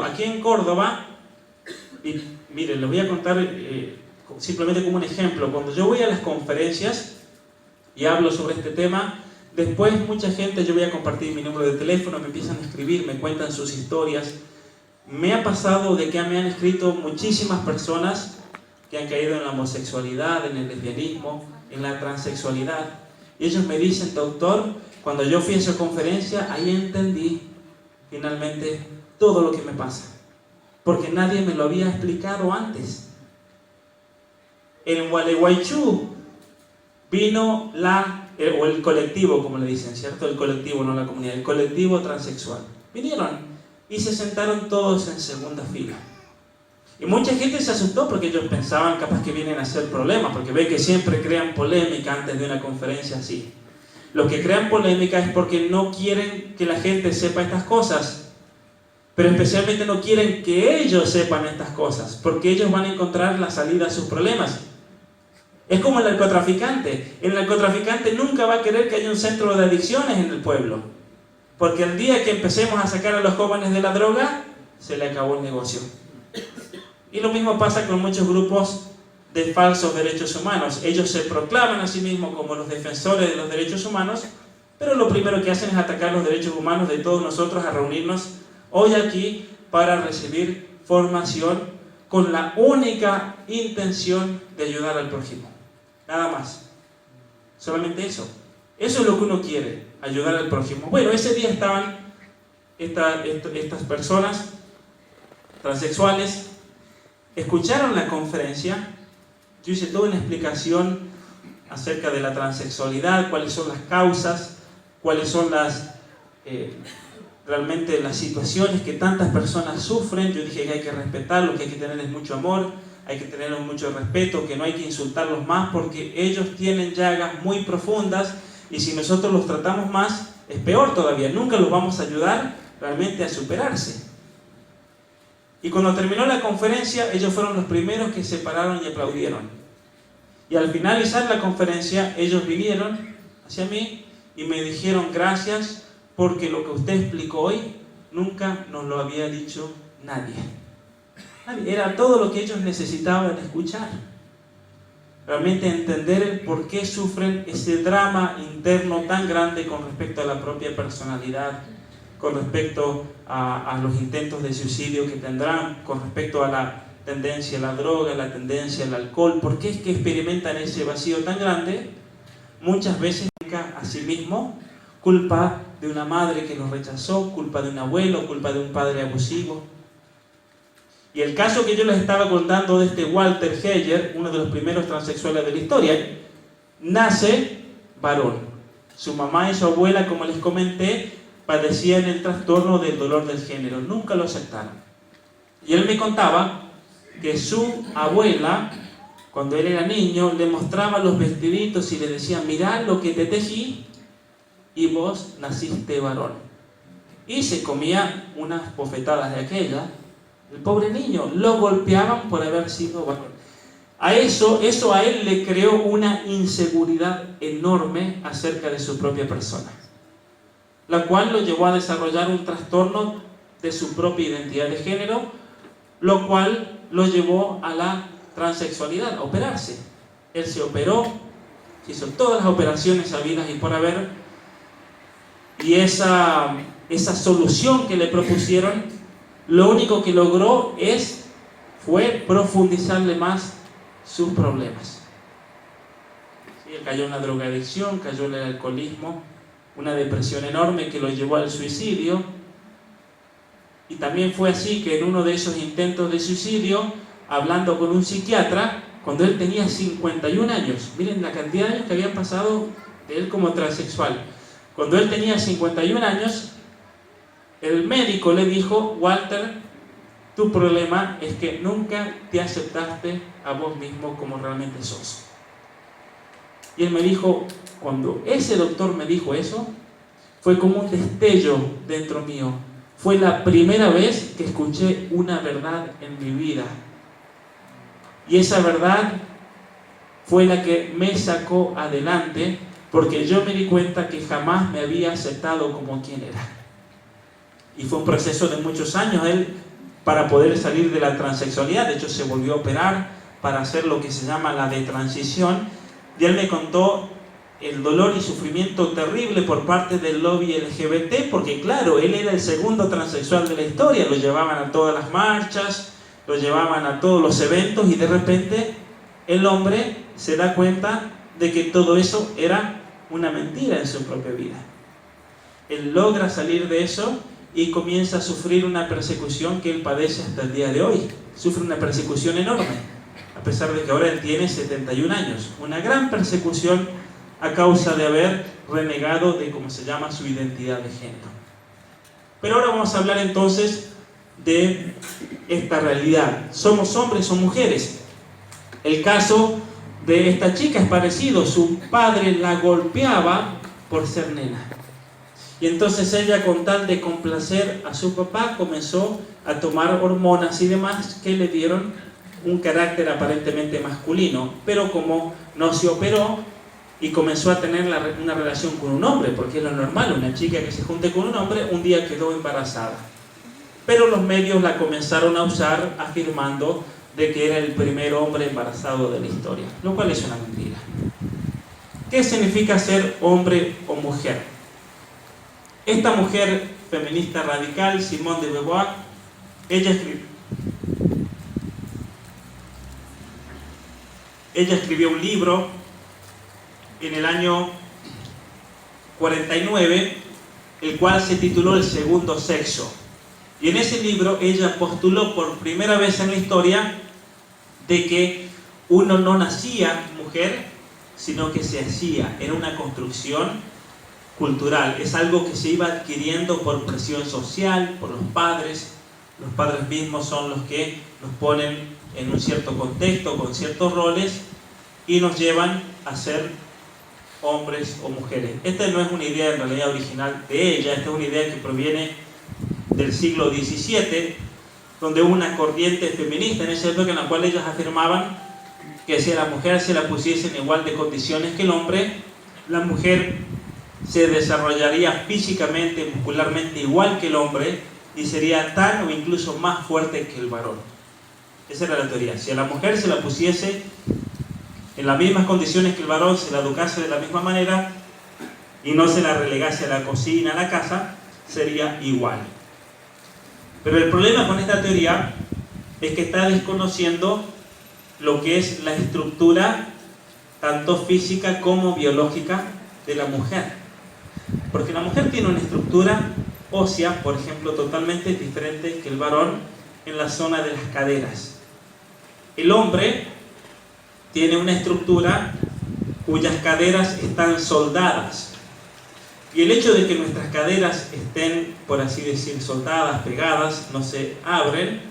Aquí en Córdoba, y miren, les voy a contar simplemente como un ejemplo. Cuando yo voy a las conferencias y hablo sobre este tema, después mucha gente, yo voy a compartir mi número de teléfono, me empiezan a escribir, me cuentan sus historias. Me ha pasado de que me han escrito muchísimas personas que han caído en la homosexualidad, en el lesbianismo, en la transexualidad. Y ellos me dicen, doctor, cuando yo fui a esa conferencia, ahí entendí finalmente todo lo que me pasa, porque nadie me lo había explicado antes. En Gualeguaychú vino el colectivo, como le dicen, ¿cierto? El colectivo, no la comunidad, el colectivo transexual. Vinieron y se sentaron todos en segunda fila. Y mucha gente se asustó porque ellos pensaban capaz que vienen a hacer problemas, porque ven que siempre crean polémica antes de una conferencia así. Los que crean polémica es porque no quieren que la gente sepa estas cosas, pero especialmente no quieren que ellos sepan estas cosas, porque ellos van a encontrar la salida a sus problemas. Es como el narcotraficante. El narcotraficante nunca va a querer que haya un centro de adicciones en el pueblo, porque el día que empecemos a sacar a los jóvenes de la droga, se le acabó el negocio. Y lo mismo pasa con muchos grupos de falsos derechos humanos. Ellos se proclaman a sí mismos como los defensores de los derechos humanos, pero lo primero que hacen es atacar los derechos humanos de todos nosotros a reunirnos hoy aquí para recibir formación con la única intención de ayudar al prójimo. Nada más. Solamente eso. Eso es lo que uno quiere, ayudar al prójimo. Bueno, ese día estaban estas personas transexuales, escucharon la conferencia. Yo hice toda una explicación acerca de la transexualidad, cuáles son las causas, cuáles son realmente las situaciones que tantas personas sufren. Yo dije que hay que respetarlos, que hay que tenerles mucho amor, hay que tenerles mucho respeto, que no hay que insultarlos más porque ellos tienen llagas muy profundas y si nosotros los tratamos más, es peor todavía, nunca los vamos a ayudar realmente a superarse. Y cuando terminó la conferencia, ellos fueron los primeros que se pararon y aplaudieron. Y al finalizar la conferencia, ellos vinieron hacia mí y me dijeron gracias porque lo que usted explicó hoy nunca nos lo había dicho nadie. Era todo lo que ellos necesitaban escuchar. Realmente entender el por qué sufren ese drama interno tan grande con respecto a la propia personalidad, con respecto a los intentos de suicidio que tendrán, con respecto a la tendencia a la droga, la tendencia al alcohol. ¿Por qué es que experimentan ese vacío tan grande? Muchas veces a sí mismo, culpa de una madre que los rechazó, culpa de un abuelo, culpa de un padre abusivo. Y el caso que yo les estaba contando de este Walter Heyer, uno de los primeros transexuales de la historia, nace varón. Su mamá y su abuela, como les comenté, padecían el trastorno del dolor del género, nunca lo aceptaron. Y él me contaba que su abuela, cuando él era niño, le mostraba los vestiditos y le decía, mirá lo que te tejí y vos naciste varón. Y se comía unas bofetadas de aquella, El pobre niño, lo golpeaban por haber sido varón. Eso a él le creó una inseguridad enorme acerca de su propia persona, la cual lo llevó a desarrollar un trastorno de su propia identidad de género, lo cual lo llevó a la transexualidad, a operarse. Él se operó, se hizo todas las operaciones habidas y por haber, y esa solución que le propusieron, lo único que logró fue profundizarle más sus problemas. Sí, él cayó en la drogadicción, cayó en el alcoholismo, una depresión enorme que lo llevó al suicidio. Y también fue así que en uno de esos intentos de suicidio, hablando con un psiquiatra, cuando él tenía 51 años, miren la cantidad de años que habían pasado de él como transexual, cuando él tenía 51 años, el médico le dijo: Walter, tu problema es que nunca te aceptaste a vos mismo como realmente sos. Y él me dijo, cuando ese doctor me dijo eso, fue como un destello dentro mío. Fue la primera vez que escuché una verdad en mi vida. Y esa verdad fue la que me sacó adelante, porque yo me di cuenta que jamás me había aceptado como quien era. Y fue un proceso de muchos años él para poder salir de la transexualidad. De hecho, se volvió a operar para hacer lo que se llama la detransición. Y él me contó el dolor y sufrimiento terrible por parte del lobby LGBT, porque claro, él era el segundo transexual de la historia, lo llevaban a todas las marchas, lo llevaban a todos los eventos, y de repente el hombre se da cuenta de que todo eso era una mentira en su propia vida. Él logra salir de eso y comienza a sufrir una persecución que él padece hasta el día de hoy. Sufre una persecución enorme, a pesar de que ahora él tiene 71 años. Una gran persecución a causa de haber renegado de, como se llama, su identidad de género. Pero ahora vamos a hablar entonces de esta realidad. ¿Somos hombres o mujeres? El caso de esta chica es parecido. Su padre la golpeaba por ser nena. Y entonces ella, con tal de complacer a su papá, comenzó a tomar hormonas y demás que le dieron un carácter aparentemente masculino. Pero como no se operó y comenzó a tener una relación con un hombre, porque es lo normal, una chica que se junte con un hombre, un día quedó embarazada. Pero los medios la comenzaron a usar afirmando de que era el primer hombre embarazado de la historia, lo cual es una mentira. ¿Qué significa ser hombre o mujer? Esta mujer feminista radical, Simone de Beauvoir, ella escribió un libro en el año 49, el cual se tituló El segundo sexo. Y en ese libro ella postuló por primera vez en la historia de que uno no nacía mujer, sino que se hacía. Era una construcción cultural, es algo que se iba adquiriendo por presión social, por los padres. Los padres mismos son los que nos ponen en un cierto contexto, con ciertos roles, y nos llevan a ser hombres o mujeres. Esta no es una idea en realidad original de ella, esta es una idea que proviene del siglo XVII, donde hubo una corriente feminista en esa época en la cual ellas afirmaban que si a la mujer se la pusiesen igual de condiciones que el hombre, la mujer se desarrollaría físicamente, muscularmente igual que el hombre, y sería tan o incluso más fuerte que el varón. Esa era la teoría. Si a la mujer se la pusiese en las mismas condiciones que el varón, se la educase de la misma manera y no se la relegase a la cocina, a la casa, sería igual. Pero el problema con esta teoría es que está desconociendo lo que es la estructura tanto física como biológica de la mujer. Porque la mujer tiene una estructura ósea, por ejemplo, totalmente diferente que el varón en la zona de las caderas. El hombre tiene una estructura cuyas caderas están soldadas. Y el hecho de que nuestras caderas estén, por así decir, soldadas, pegadas, no se abren,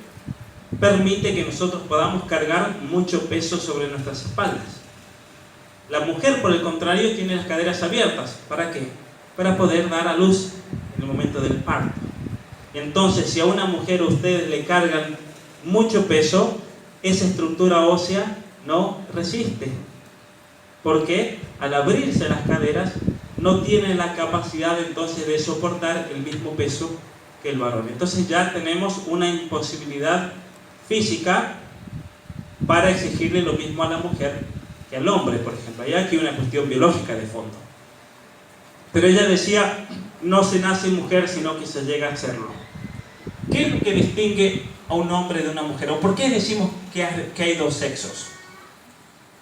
permite que nosotros podamos cargar mucho peso sobre nuestras espaldas. La mujer, por el contrario, tiene las caderas abiertas. ¿Para qué? Para poder dar a luz en el momento del parto. Entonces, si a una mujer ustedes le cargan mucho peso, esa estructura ósea no resiste, porque al abrirse las caderas no tiene la capacidad entonces de soportar el mismo peso que el varón. Entonces ya tenemos una imposibilidad física para exigirle lo mismo a la mujer que al hombre, por ejemplo. Hay aquí una cuestión biológica de fondo. Pero ella decía, no se nace mujer, sino que se llega a serlo. ¿Qué es lo que distingue a un hombre de una mujer? ¿O por qué decimos que hay dos sexos?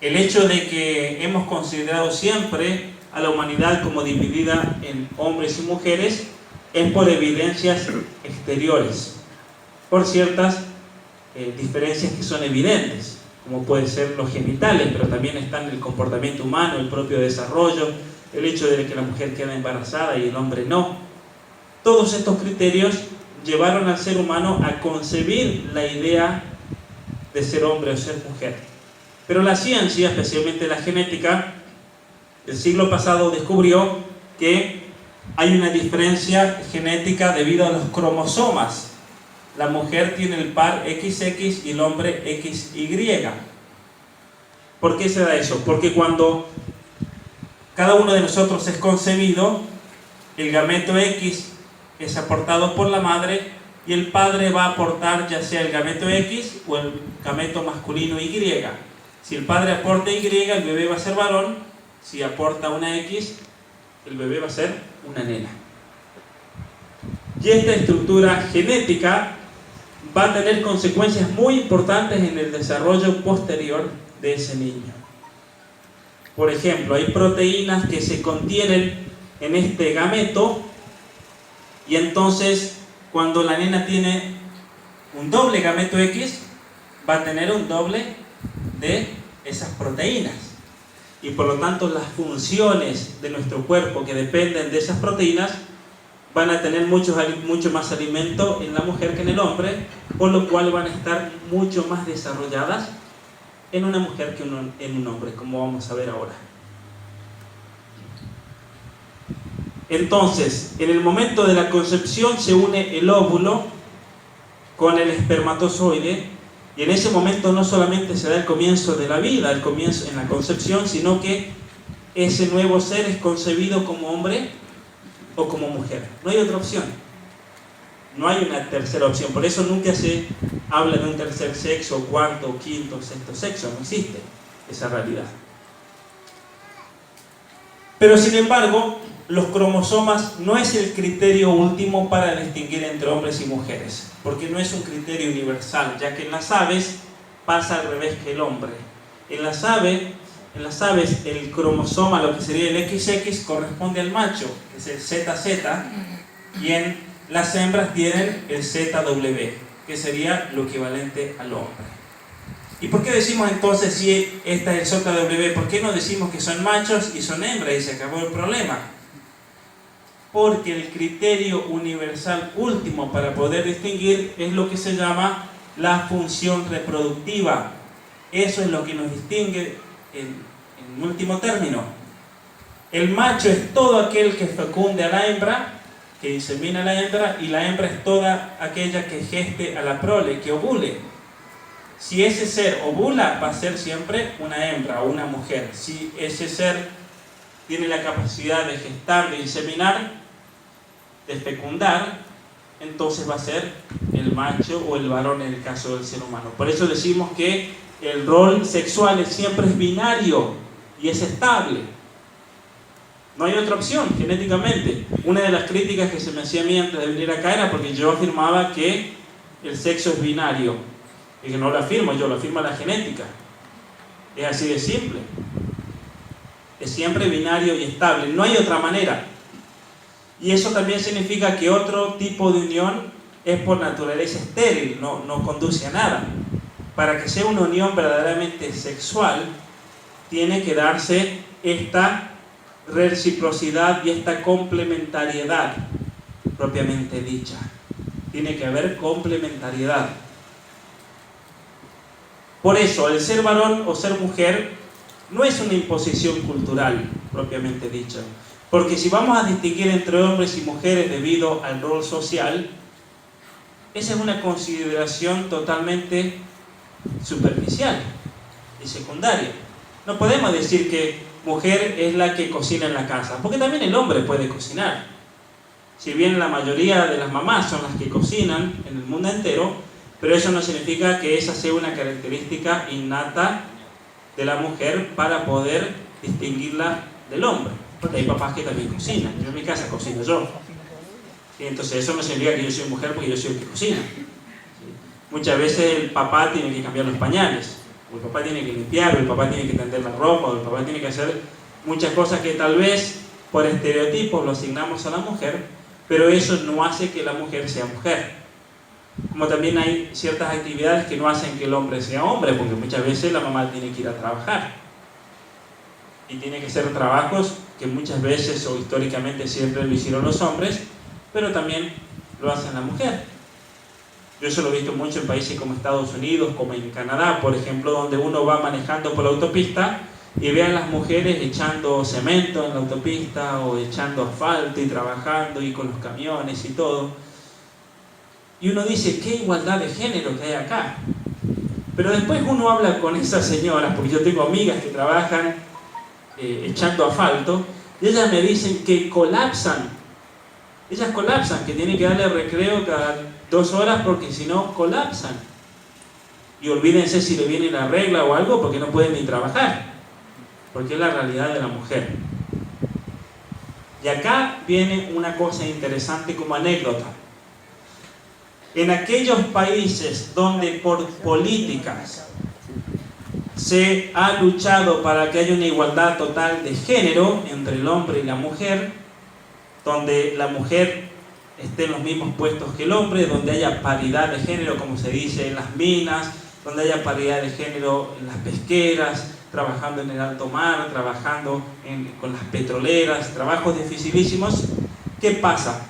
El hecho de que hemos considerado siempre a la humanidad como dividida en hombres y mujeres es por evidencias exteriores, por ciertas diferencias que son evidentes, como pueden ser los genitales, pero también están el comportamiento humano, el propio desarrollo, el hecho de que la mujer queda embarazada y el hombre no. Todos estos criterios llevaron al ser humano a concebir la idea de ser hombre o ser mujer. Pero la ciencia, especialmente la genética, el siglo pasado descubrió que hay una diferencia genética debido a los cromosomas. La mujer tiene el par XX y el hombre XY. ¿Por qué se da eso? Porque cuando cada uno de nosotros es concebido, el gameto X es aportado por la madre y el padre va a aportar ya sea el gameto X o el gameto masculino Y. Si el padre aporta Y, el bebé va a ser varón. Si aporta una X, el bebé va a ser una nena. Y esta estructura genética va a tener consecuencias muy importantes en el desarrollo posterior de ese niño. Por ejemplo, hay proteínas que se contienen en este gameto y entonces cuando la nena tiene un doble gameto X, va a tener un doble de esas proteínas. Y por lo tanto las funciones de nuestro cuerpo que dependen de esas proteínas van a tener mucho más alimento en la mujer que en el hombre, por lo cual van a estar mucho más desarrolladas en una mujer que en un hombre, como vamos a ver ahora. Entonces, en el momento de la concepción se une el óvulo con el espermatozoide, y en ese momento no solamente se da el comienzo de la vida, el comienzo en la concepción, sino que ese nuevo ser es concebido como hombre o como mujer. No hay otra opción. No hay una tercera opción. Por eso nunca se habla de un tercer sexo, cuarto, quinto, sexto sexo. No existe esa realidad. Pero sin embargo, los cromosomas no es el criterio último para distinguir entre hombres y mujeres, porque no es un criterio universal, ya que en las aves pasa al revés que el hombre. En las aves el cromosoma, lo que sería el XX, corresponde al macho, que es el ZZ, y en las hembras tienen el ZW, que sería lo equivalente al hombre. ¿Y por qué decimos entonces si esta es el ZW? ¿Por qué no decimos que son machos y son hembras y se acabó el problema? Porque el criterio universal último para poder distinguir es lo que se llama la función reproductiva. Eso es lo que nos distingue en último término. El macho es todo aquel que fecunde a la hembra, que insemina a la hembra, y la hembra es toda aquella que geste a la prole, que ovule. Si ese ser ovula, va a ser siempre una hembra o una mujer. Si ese ser tiene la capacidad de gestar, de inseminar, de fecundar, entonces va a ser el macho o el varón en el caso del ser humano. Por eso decimos que el rol sexual siempre es binario y es estable. No hay otra opción genéticamente. Una de las críticas que se me hacía a mí antes de venir acá era porque yo afirmaba que el sexo es binario. Y que no lo afirmo yo, lo afirma la genética. Es así de simple. Es siempre binario y estable. No hay otra manera. Y eso también significa que otro tipo de unión es por naturaleza estéril, no conduce a nada. Para que sea una unión verdaderamente sexual, tiene que darse esta reciprocidad y esta complementariedad propiamente dicha. Tiene que haber complementariedad. Por eso, el ser varón o ser mujer no es una imposición cultural propiamente dicha. Porque si vamos a distinguir entre hombres y mujeres debido al rol social, esa es una consideración totalmente superficial y secundaria. No podemos decir que mujer es la que cocina en la casa, porque también el hombre puede cocinar. Si bien la mayoría de las mamás son las que cocinan en el mundo entero, pero eso no significa que esa sea una característica innata de la mujer para poder distinguirla del hombre. Porque hay papás que también cocinan. Yo en mi casa cocino yo. Y entonces eso no significa que yo soy mujer porque yo soy el que cocina. Muchas veces el papá tiene que cambiar los pañales, o el papá tiene que limpiar, o el papá tiene que tender la ropa, o el papá tiene que hacer muchas cosas que tal vez por estereotipos lo asignamos a la mujer, pero eso no hace que la mujer sea mujer. Como también hay ciertas actividades que no hacen que el hombre sea hombre, porque muchas veces la mamá tiene que ir a trabajar. Y tiene que hacer trabajos que muchas veces o históricamente siempre lo hicieron los hombres, pero también lo hacen la mujer. Yo eso lo he visto mucho en países como Estados Unidos, como en Canadá, por ejemplo, donde uno va manejando por la autopista y ve a las mujeres echando cemento en la autopista o echando asfalto y trabajando y con los camiones y todo. Y uno dice, qué igualdad de género que hay acá. Pero después uno habla con esas señoras, porque yo tengo amigas que trabajan echando asfalto, y ellas me dicen que colapsan. Ellas colapsan, que tienen que darle recreo cada 2 horas porque si no colapsan. Y olvídense si le viene la regla o algo porque no pueden ni trabajar. Porque es la realidad de la mujer. Y acá viene una cosa interesante como anécdota. En aquellos países donde por políticas se ha luchado para que haya una igualdad total de género entre el hombre y la mujer, donde la mujer esté en los mismos puestos que el hombre, donde haya paridad de género, como se dice en las minas, donde haya paridad de género en las pesqueras, trabajando en el alto mar, trabajando con las petroleras, trabajos dificilísimos. ¿Qué pasa?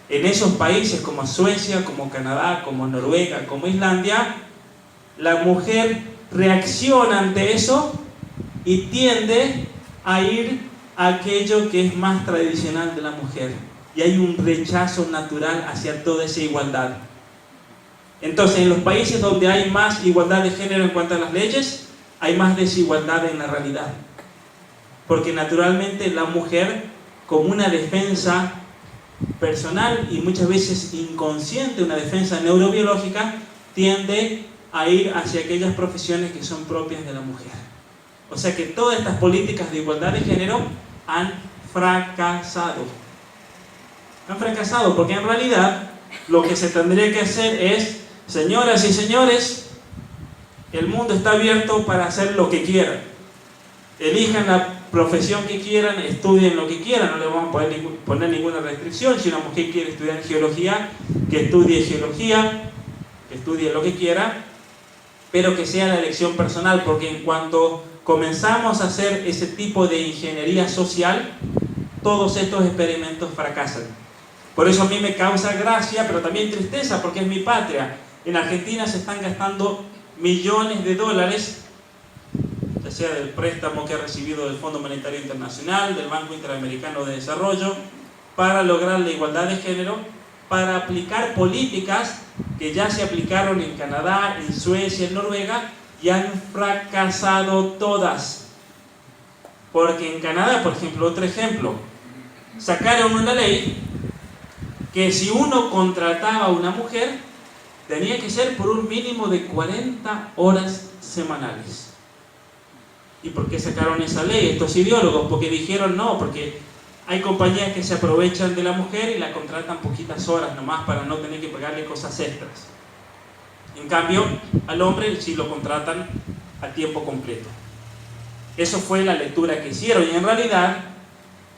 En esos países como Suecia, como Canadá, como Noruega, como Islandia, la mujer reacciona ante eso y tiende a ir a aquello que es más tradicional de la mujer. Y hay un rechazo natural hacia toda esa igualdad. Entonces, en los países donde hay más igualdad de género en cuanto a las leyes, hay más desigualdad en la realidad. Porque naturalmente la mujer, como una defensa personal y muchas veces inconsciente, una defensa neurobiológica, tiende a ir hacia aquellas profesiones que son propias de la mujer. O sea que todas estas políticas de igualdad de género han fracasado. Han fracasado porque en realidad lo que se tendría que hacer es, señoras y señores, el mundo está abierto para hacer lo que quieran. Elijan la profesión que quieran, estudien lo que quieran, no le vamos a poner ninguna restricción. Si una mujer quiere estudiar geología, que estudie geología, que estudie lo que quiera, pero que sea la elección personal, porque en cuanto comenzamos a hacer ese tipo de ingeniería social, todos estos experimentos fracasan. Por eso a mí me causa gracia, pero también tristeza, porque es mi patria. En Argentina se están gastando millones de dólares, ya sea del préstamo que ha recibido del Fondo Monetario Internacional, del Banco Interamericano de Desarrollo, para lograr la igualdad de género, para aplicar políticas que ya se aplicaron en Canadá, en Suecia, en Noruega, y han fracasado todas. Porque en Canadá, por ejemplo, otro ejemplo, sacaron una ley que si uno contrataba a una mujer, tenía que ser por un mínimo de 40 horas semanales. ¿Y por qué sacaron esa ley estos ideólogos? Porque dijeron no, porque hay compañías que se aprovechan de la mujer y la contratan poquitas horas nomás para no tener que pagarle cosas extras. En cambio, al hombre sí lo contratan a tiempo completo. Eso fue la lectura que hicieron. Y en realidad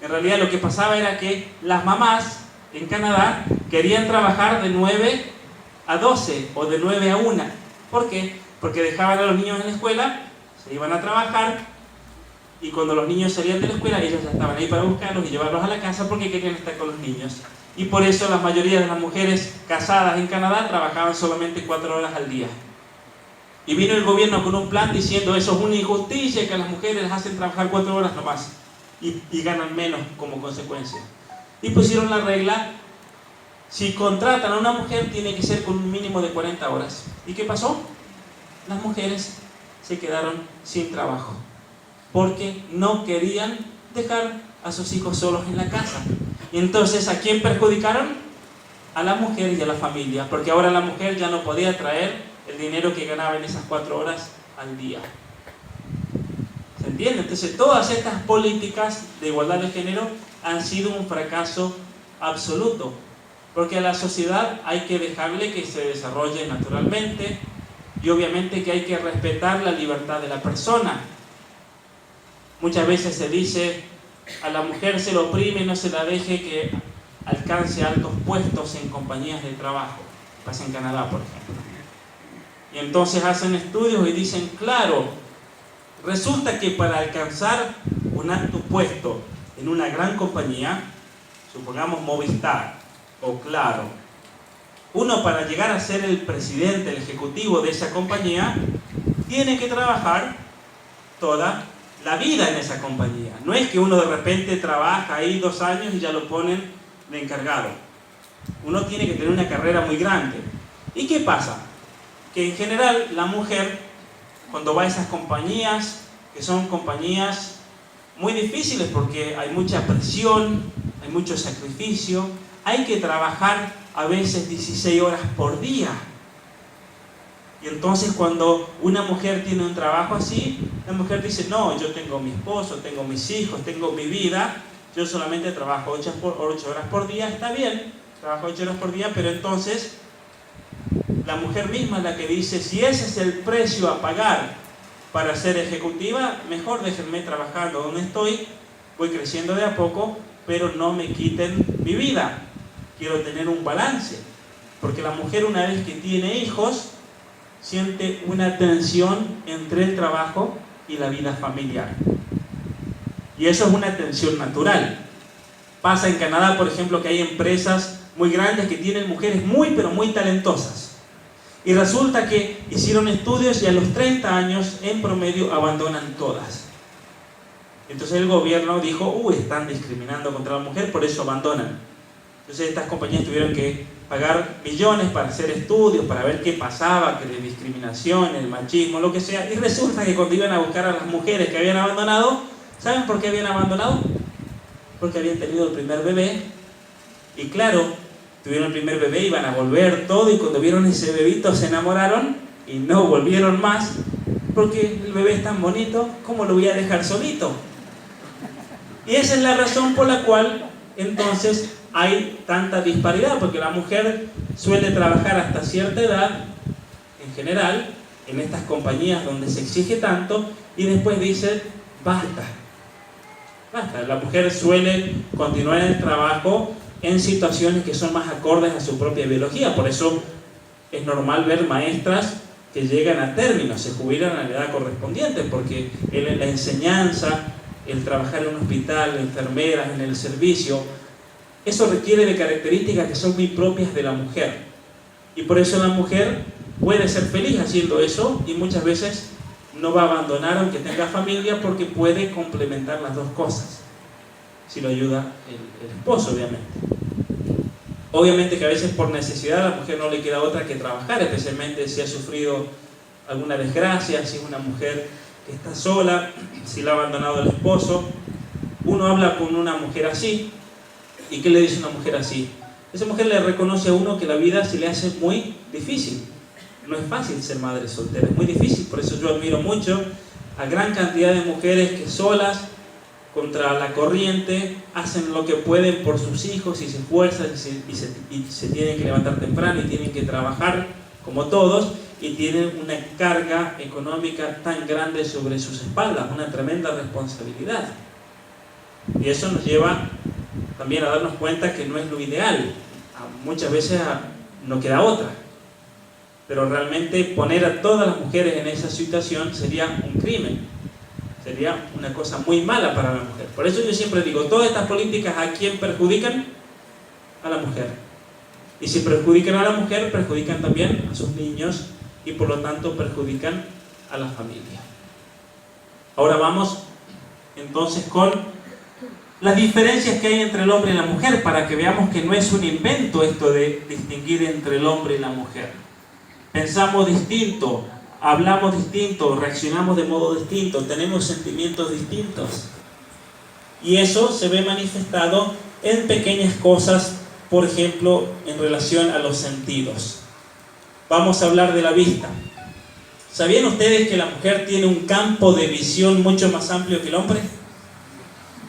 lo que pasaba era que las mamás en Canadá querían trabajar de 9 a 12 o de 9 a 1. ¿Por qué? Porque dejaban a los niños en la escuela, se iban a trabajar, y cuando los niños salían de la escuela, ellos ya estaban ahí para buscarlos y llevarlos a la casa porque querían estar con los niños. Y por eso la mayoría de las mujeres casadas en Canadá trabajaban solamente 4 horas al día. Y vino el gobierno con un plan diciendo eso es una injusticia, que a las mujeres las hacen trabajar 4 horas nomás y ganan menos como consecuencia. Y pusieron la regla Si contratan a una mujer, tiene que ser con un mínimo de 40 horas. ¿Y qué pasó? Las mujeres se quedaron sin trabajo, porque no querían dejar a sus hijos solos en la casa. Y entonces, ¿a quién perjudicaron? A la mujer y a la familia, porque ahora la mujer ya no podía traer el dinero que ganaba en esas 4 horas al día. ¿Se entiende? Entonces, todas estas políticas de igualdad de género han sido un fracaso absoluto, porque a la sociedad hay que dejarle que se desarrolle naturalmente, y obviamente que hay que respetar la libertad de la persona. Muchas veces se dice, a la mujer se lo oprime, no se la deje que alcance altos puestos en compañías de trabajo. Pasa en Canadá, por ejemplo. Y entonces hacen estudios y dicen, claro, resulta que para alcanzar un alto puesto en una gran compañía, supongamos Movistar o Claro, uno para llegar a ser el presidente, el ejecutivo de esa compañía, tiene que trabajar toda la vida en esa compañía. No es que uno de repente trabaja ahí 2 años y ya lo ponen de encargado. Uno tiene que tener una carrera muy grande. ¿Y qué pasa? Que en general la mujer, cuando va a esas compañías, que son compañías muy difíciles porque hay mucha presión, hay mucho sacrificio, hay que trabajar a veces 16 horas por día. Y entonces cuando una mujer tiene un trabajo así, la mujer dice, no, yo tengo mi esposo, tengo mis hijos, tengo mi vida, yo solamente trabajo 8 horas por día, está bien, trabajo 8 horas por día, pero entonces la mujer misma es la que dice, si ese es el precio a pagar para ser ejecutiva, mejor déjenme trabajando donde estoy, voy creciendo de a poco, pero no me quiten mi vida. Quiero tener un balance, porque la mujer una vez que tiene hijos, siente una tensión entre el trabajo y la vida familiar. Y eso es una tensión natural. Pasa en Canadá, por ejemplo, que hay empresas muy grandes que tienen mujeres muy, pero muy talentosas. Y resulta que hicieron estudios y a los 30 años, en promedio, abandonan todas. Entonces el gobierno dijo, están discriminando contra la mujer, por eso abandonan. Entonces estas compañías tuvieron que pagar millones para hacer estudios, para ver qué pasaba, que de discriminación, el machismo, lo que sea. Y resulta que cuando iban a buscar a las mujeres que habían abandonado, ¿saben por qué habían abandonado? Porque habían tenido el primer bebé. Y claro, tuvieron el primer bebé, iban a volver todo, y cuando vieron ese bebito se enamoraron y no volvieron más, porque el bebé es tan bonito, ¿cómo lo voy a dejar solito? Y esa es la razón por la cual entonces hay tanta disparidad, porque la mujer suele trabajar hasta cierta edad, en general, en estas compañías donde se exige tanto, y después dice, basta. La mujer suele continuar en el trabajo en situaciones que son más acordes a su propia biología. Por eso es normal ver maestras que llegan a término, se jubilan a la edad correspondiente, porque la enseñanza, el trabajar en un hospital, enfermeras, en el servicio, eso requiere de características que son muy propias de la mujer. Y por eso la mujer puede ser feliz haciendo eso, y muchas veces no va a abandonar aunque tenga familia, porque puede complementar las dos cosas, si lo ayuda el esposo, obviamente. Obviamente que a veces por necesidad a la mujer no le queda otra que trabajar, especialmente si ha sufrido alguna desgracia, si es una mujer que está sola, si la ha abandonado el esposo. Uno habla con una mujer así, ¿y qué le dice una mujer así? Esa mujer le reconoce a uno que la vida se le hace muy difícil. No es fácil ser madre soltera, es muy difícil. Por eso yo admiro mucho a gran cantidad de mujeres que solas, contra la corriente, hacen lo que pueden por sus hijos y se esfuerzan y se tienen que levantar temprano y tienen que trabajar como todos, y tienen una carga económica tan grande sobre sus espaldas, una tremenda responsabilidad. Y eso nos lleva también a darnos cuenta que no es lo ideal. Muchas veces no queda otra. Pero realmente poner a todas las mujeres en esa situación sería un crimen. Sería una cosa muy mala para la mujer. Por eso yo siempre digo, todas estas políticas, ¿a quién perjudican? A la mujer. Y si perjudican a la mujer, perjudican también a sus niños, y por lo tanto perjudican a la familia. Ahora vamos entonces con las diferencias que hay entre el hombre y la mujer, para que veamos que no es un invento esto de distinguir entre el hombre y la mujer. Pensamos distinto, hablamos distinto, reaccionamos de modo distinto, tenemos sentimientos distintos. Y eso se ve manifestado en pequeñas cosas, por ejemplo, en relación a los sentidos. Vamos a hablar de la vista. ¿Sabían ustedes que la mujer tiene un campo de visión mucho más amplio que el hombre?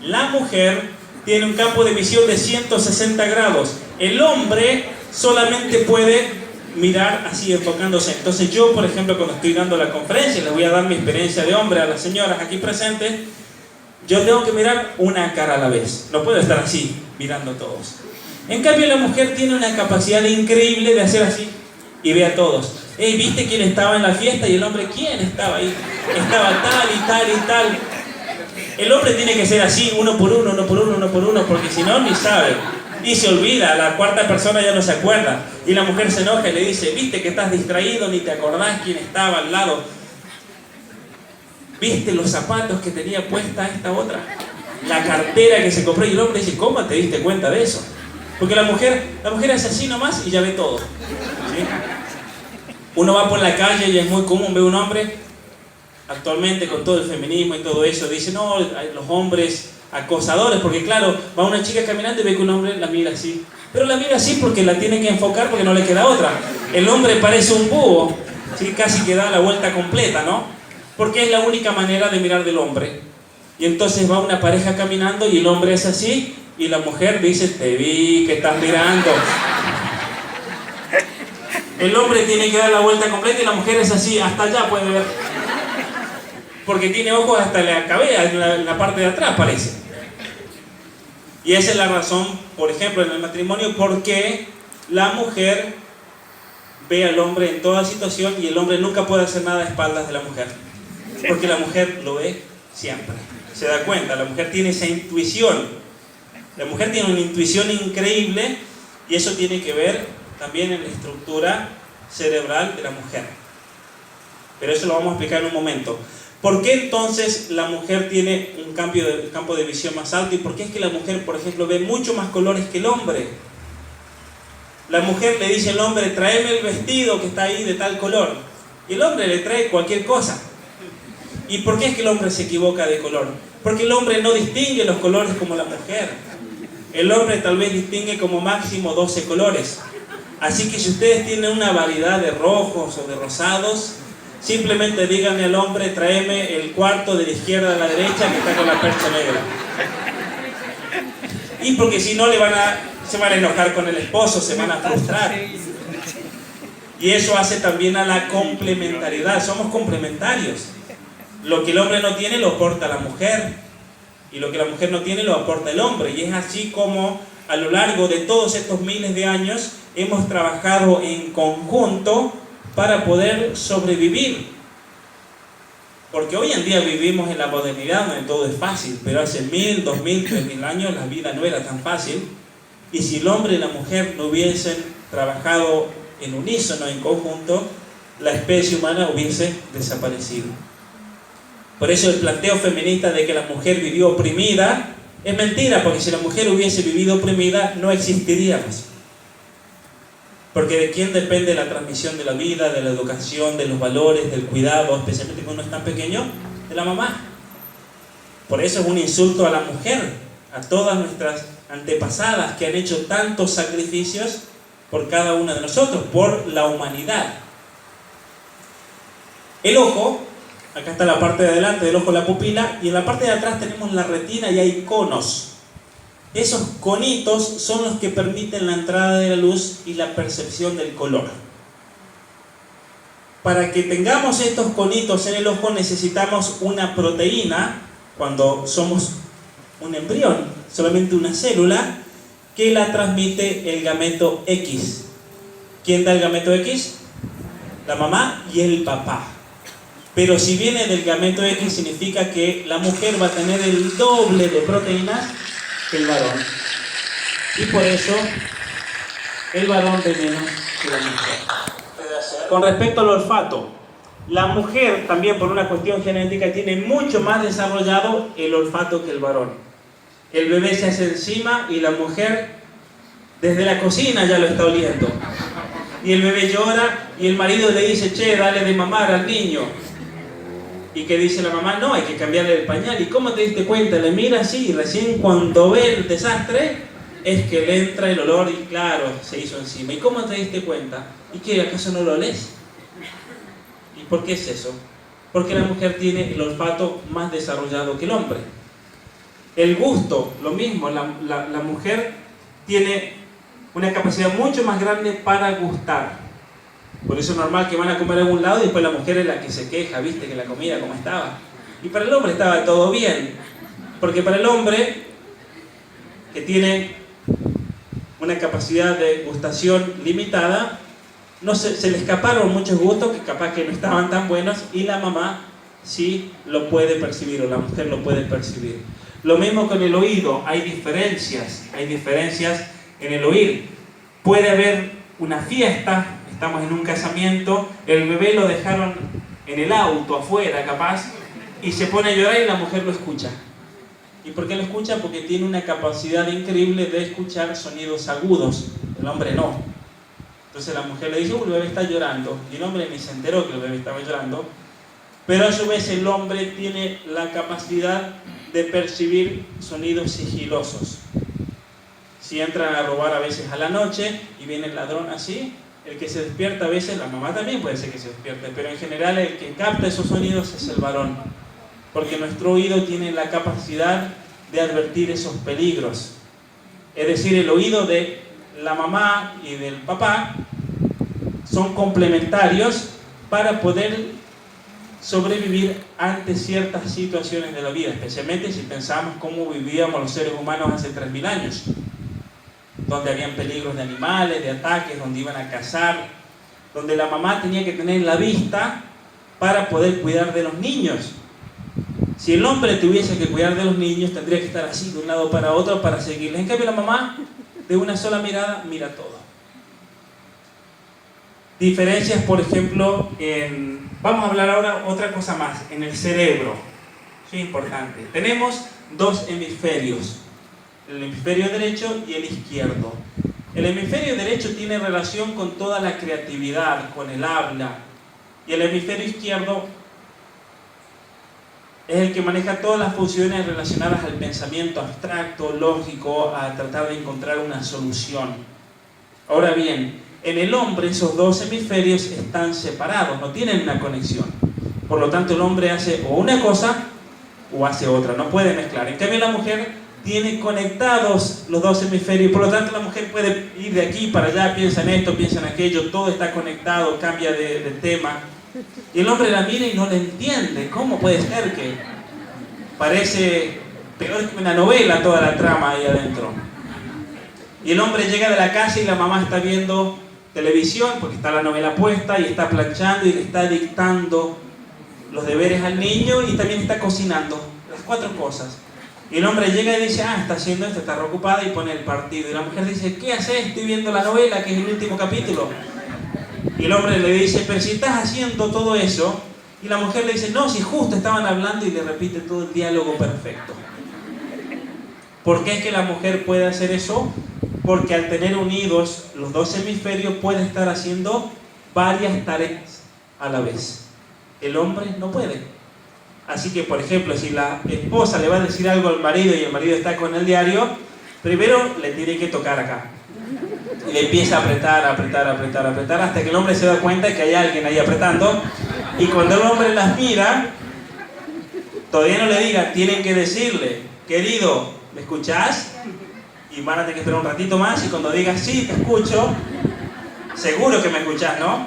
La mujer tiene un campo de visión de 160 grados. El hombre solamente puede mirar así, enfocándose. Entonces yo, por ejemplo, cuando estoy dando la conferencia, les voy a dar mi experiencia de hombre a las señoras aquí presentes, yo tengo que mirar una cara a la vez. No puedo estar así, mirando a todos. En cambio, la mujer tiene una capacidad increíble de hacer así y ve a todos. Hey, ¿viste quién estaba en la fiesta? Y el hombre, ¿quién estaba ahí? Estaba tal y tal y tal. El hombre tiene que ser así, uno por uno, porque si no, ni sabe. Y se olvida, la cuarta persona ya no se acuerda. Y la mujer se enoja y le dice, ¿viste que estás distraído? Ni te acordás quién estaba al lado. ¿Viste los zapatos que tenía puesta esta otra? La cartera que se compró. Y el hombre dice, ¿cómo te diste cuenta de eso? Porque la mujer es así nomás y ya ve todo. ¿Sí? Uno va por la calle y es muy común ver un hombre, actualmente con todo el feminismo y todo eso, dice, no, los hombres acosadores, porque claro, va una chica caminando y ve que un hombre la mira así. Pero la mira así porque la tiene que enfocar porque no le queda otra. El hombre parece un búho, ¿sí? Casi que da la vuelta completa, ¿no? Porque es la única manera de mirar del hombre. Y entonces va una pareja caminando y el hombre es así y la mujer dice, te vi que estás mirando. El hombre tiene que dar la vuelta completa y la mujer es así, hasta allá puede ver. Porque tiene ojos hasta la cabeza, en la parte de atrás parece. Y esa es la razón, por ejemplo, en el matrimonio, por qué la mujer ve al hombre en toda situación y el hombre nunca puede hacer nada a espaldas de la mujer. Porque la mujer lo ve siempre. Se da cuenta, la mujer tiene esa intuición. La mujer tiene una intuición increíble y eso tiene que ver también en la estructura cerebral de la mujer. Pero eso lo vamos a explicar en un momento. ¿Por qué entonces la mujer tiene un campo de visión más alto? ¿Y por qué es que la mujer, por ejemplo, ve mucho más colores que el hombre? La mujer le dice al hombre, tráeme el vestido que está ahí de tal color. Y el hombre le trae cualquier cosa. ¿Y por qué es que el hombre se equivoca de color? Porque el hombre no distingue los colores como la mujer. El hombre tal vez distingue como máximo 12 colores. Así que si ustedes tienen una variedad de rojos o de rosados, simplemente díganle al hombre, tráeme el cuarto de la izquierda a la derecha que está con la percha negra. Y porque si no se van a enojar con el esposo, se van a frustrar. Y eso hace también a la complementariedad, somos complementarios. Lo que el hombre no tiene lo aporta la mujer, y lo que la mujer no tiene lo aporta el hombre. Y es así como a lo largo de todos estos miles de años hemos trabajado en conjunto para poder sobrevivir. Porque hoy en día vivimos en la modernidad donde todo es fácil, pero hace 1000, 2000, 3000 años la vida no era tan fácil. Y si el hombre y la mujer no hubiesen trabajado en unísono, en conjunto, la especie humana hubiese desaparecido. Por eso el planteo feminista de que la mujer vivió oprimida es mentira, porque si la mujer hubiese vivido oprimida no existiríamos. Porque ¿de quién depende la transmisión de la vida, de la educación, de los valores, del cuidado, especialmente cuando uno es tan pequeño? De la mamá. Por eso es un insulto a la mujer, a todas nuestras antepasadas que han hecho tantos sacrificios por cada uno de nosotros, por la humanidad. El ojo, acá está la parte de adelante del ojo, la pupila, y en la parte de atrás tenemos la retina y hay conos. Esos conitos son los que permiten la entrada de la luz y la percepción del color. Para que tengamos estos conitos en el ojo necesitamos una proteína, cuando somos un embrión, solamente una célula, que la transmite el gameto X. ¿Quién da el gameto X? La mamá y el papá. Pero si viene del gameto X significa que la mujer va a tener el doble de proteínas que el varón. Y por eso el varón ve menos que la mujer. Con respecto al olfato, la mujer también por una cuestión genética tiene mucho más desarrollado el olfato que el varón. el bebé se hace encima y la mujer desde la cocina ya lo está oliendo. Y el bebé llora y el marido le dice, che, dale de mamar al niño. Y que dice la mamá, no, hay que cambiarle el pañal. ¿Y cómo te diste cuenta? Le mira así y recién cuando ve el desastre es que le entra el olor y claro, se hizo encima. ¿Y cómo te diste cuenta? ¿Y qué, acaso no lo olés? ¿Y por qué es eso? Porque la mujer tiene el olfato más desarrollado que el hombre. El gusto, lo mismo, la mujer tiene una capacidad mucho más grande para gustar. Por eso es normal que van a comer a algún lado y después la mujer es la que se queja, viste, que la comida como estaba. Y para el hombre estaba todo bien. Porque para el hombre, que tiene una capacidad de gustación limitada, no se le escaparon muchos gustos que capaz que no estaban tan buenos y la mamá sí lo puede percibir o la mujer lo puede percibir. Lo mismo con el oído, hay diferencias en el oír. Puede haber una fiesta, estamos en un casamiento, el bebé lo dejaron en el auto afuera capaz y se pone a llorar y la mujer lo escucha. ¿Y por qué lo escucha? Porque tiene una capacidad increíble de escuchar sonidos agudos, el hombre no. Entonces la mujer le dice, el bebé está llorando, y el hombre ni se enteró que el bebé estaba llorando, pero a su vez el hombre tiene la capacidad de percibir sonidos sigilosos. Si entran a robar a veces a la noche y viene el ladrón así, el que se despierta a veces, la mamá también puede ser que se despierte, pero en general el que capta esos sonidos es el varón, porque nuestro oído tiene la capacidad de advertir esos peligros. Es decir, el oído de la mamá y del papá son complementarios para poder sobrevivir ante ciertas situaciones de la vida, especialmente si pensamos cómo vivíamos los seres humanos hace 3000 años, donde habían peligros de animales, de ataques, donde iban a cazar, donde la mamá tenía que tener la vista para poder cuidar de los niños. Si el hombre tuviese que cuidar de los niños, tendría que estar así de un lado para otro para seguirles. En cambio la mamá, de una sola mirada, mira todo. Diferencias, por ejemplo, vamos a hablar ahora otra cosa más, en el cerebro. Eso es importante. Tenemos dos hemisferios, el hemisferio derecho y el izquierdo. El hemisferio derecho tiene relación con toda la creatividad, con el habla, y el hemisferio izquierdo es el que maneja todas las funciones relacionadas al pensamiento abstracto, lógico, a tratar de encontrar una solución. Ahora bien, en el hombre esos dos hemisferios están separados, no tienen una conexión. Por lo tanto, el hombre hace o una cosa o hace otra, no puede mezclar. En cambio, la mujer tiene conectados los dos hemisferios, por lo tanto, la mujer puede ir de aquí para allá, piensa en esto, piensa en aquello, todo está conectado, cambia de tema. Y el hombre la mira y no le entiende. ¿Cómo puede ser que parece peor que una novela toda la trama ahí adentro? Y el hombre llega de la casa y la mamá está viendo televisión porque está la novela puesta y está planchando y le está dictando los deberes al niño y también está cocinando, las cuatro cosas. Y el hombre llega y dice, está haciendo esto, está reocupada y pone el partido. Y la mujer dice, ¿qué haces? Estoy viendo la novela, que es el último capítulo. Y el hombre le dice, pero si estás haciendo todo eso. Y la mujer le dice, no, si justo estaban hablando, y le repite todo el diálogo perfecto. ¿Por qué es que la mujer puede hacer eso? Porque al tener unidos los dos hemisferios puede estar haciendo varias tareas a la vez. El hombre no puede. Así que, por ejemplo, si la esposa le va a decir algo al marido y el marido está con el diario, primero le tiene que tocar acá. Y le empieza a apretar hasta que el hombre se da cuenta que hay alguien ahí apretando. Y cuando el hombre las mira, todavía no le diga, tienen que decirle, querido, ¿me escuchás? Y van a tener que esperar un ratito más y cuando diga, sí, te escucho, seguro que me escuchás, ¿no?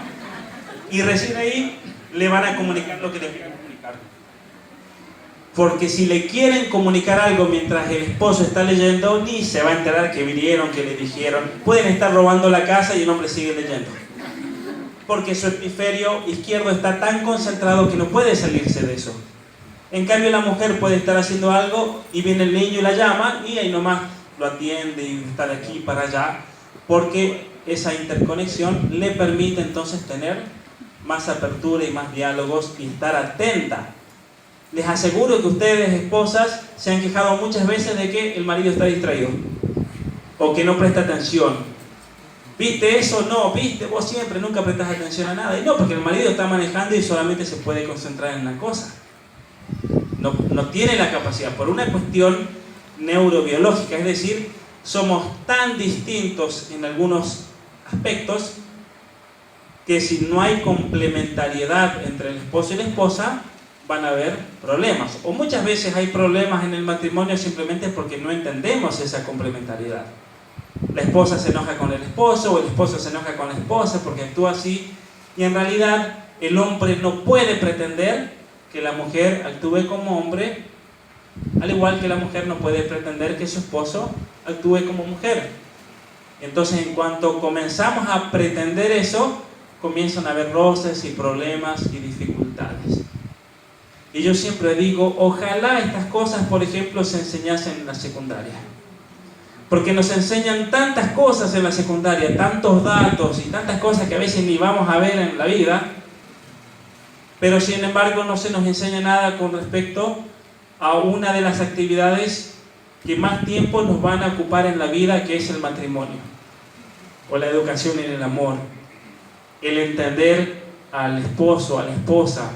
Y recién ahí le van a comunicar lo que le quieren comunicar. Porque si le quieren comunicar algo mientras el esposo está leyendo, ni se va a enterar que vinieron, que le dijeron. Pueden estar robando la casa y el hombre sigue leyendo. Porque su hemisferio izquierdo está tan concentrado que no puede salirse de eso. En cambio, la mujer puede estar haciendo algo y viene el niño y la llama y ahí nomás lo atiende y está de aquí para allá. Porque esa interconexión le permite entonces tener más apertura y más diálogos y estar atenta Les aseguro que ustedes, esposas, se han quejado muchas veces de que el marido está distraído o que no presta atención. ¿Viste eso? No, viste, vos siempre nunca prestás atención a nada. Y no, porque el marido está manejando y solamente se puede concentrar en una cosa. No tiene la capacidad, por una cuestión neurobiológica, es decir, somos tan distintos en algunos aspectos que si no hay complementariedad entre el esposo y la esposa, van a haber problemas. O muchas veces hay problemas en el matrimonio simplemente porque no entendemos esa complementariedad. La esposa se enoja con el esposo o el esposo se enoja con la esposa porque actúa así, y en realidad el hombre no puede pretender que la mujer actúe como hombre, al igual que la mujer no puede pretender que su esposo actúe como mujer. Entonces, en cuanto comenzamos a pretender eso, comienzan a haber roces y problemas y dificultades. Y yo siempre digo, ojalá estas cosas, por ejemplo, se enseñasen en la secundaria. Porque nos enseñan tantas cosas en la secundaria, tantos datos y tantas cosas que a veces ni vamos a ver en la vida, pero sin embargo no se nos enseña nada con respecto a una de las actividades que más tiempo nos van a ocupar en la vida, que es el matrimonio, o la educación en el amor, el entender al esposo, a la esposa.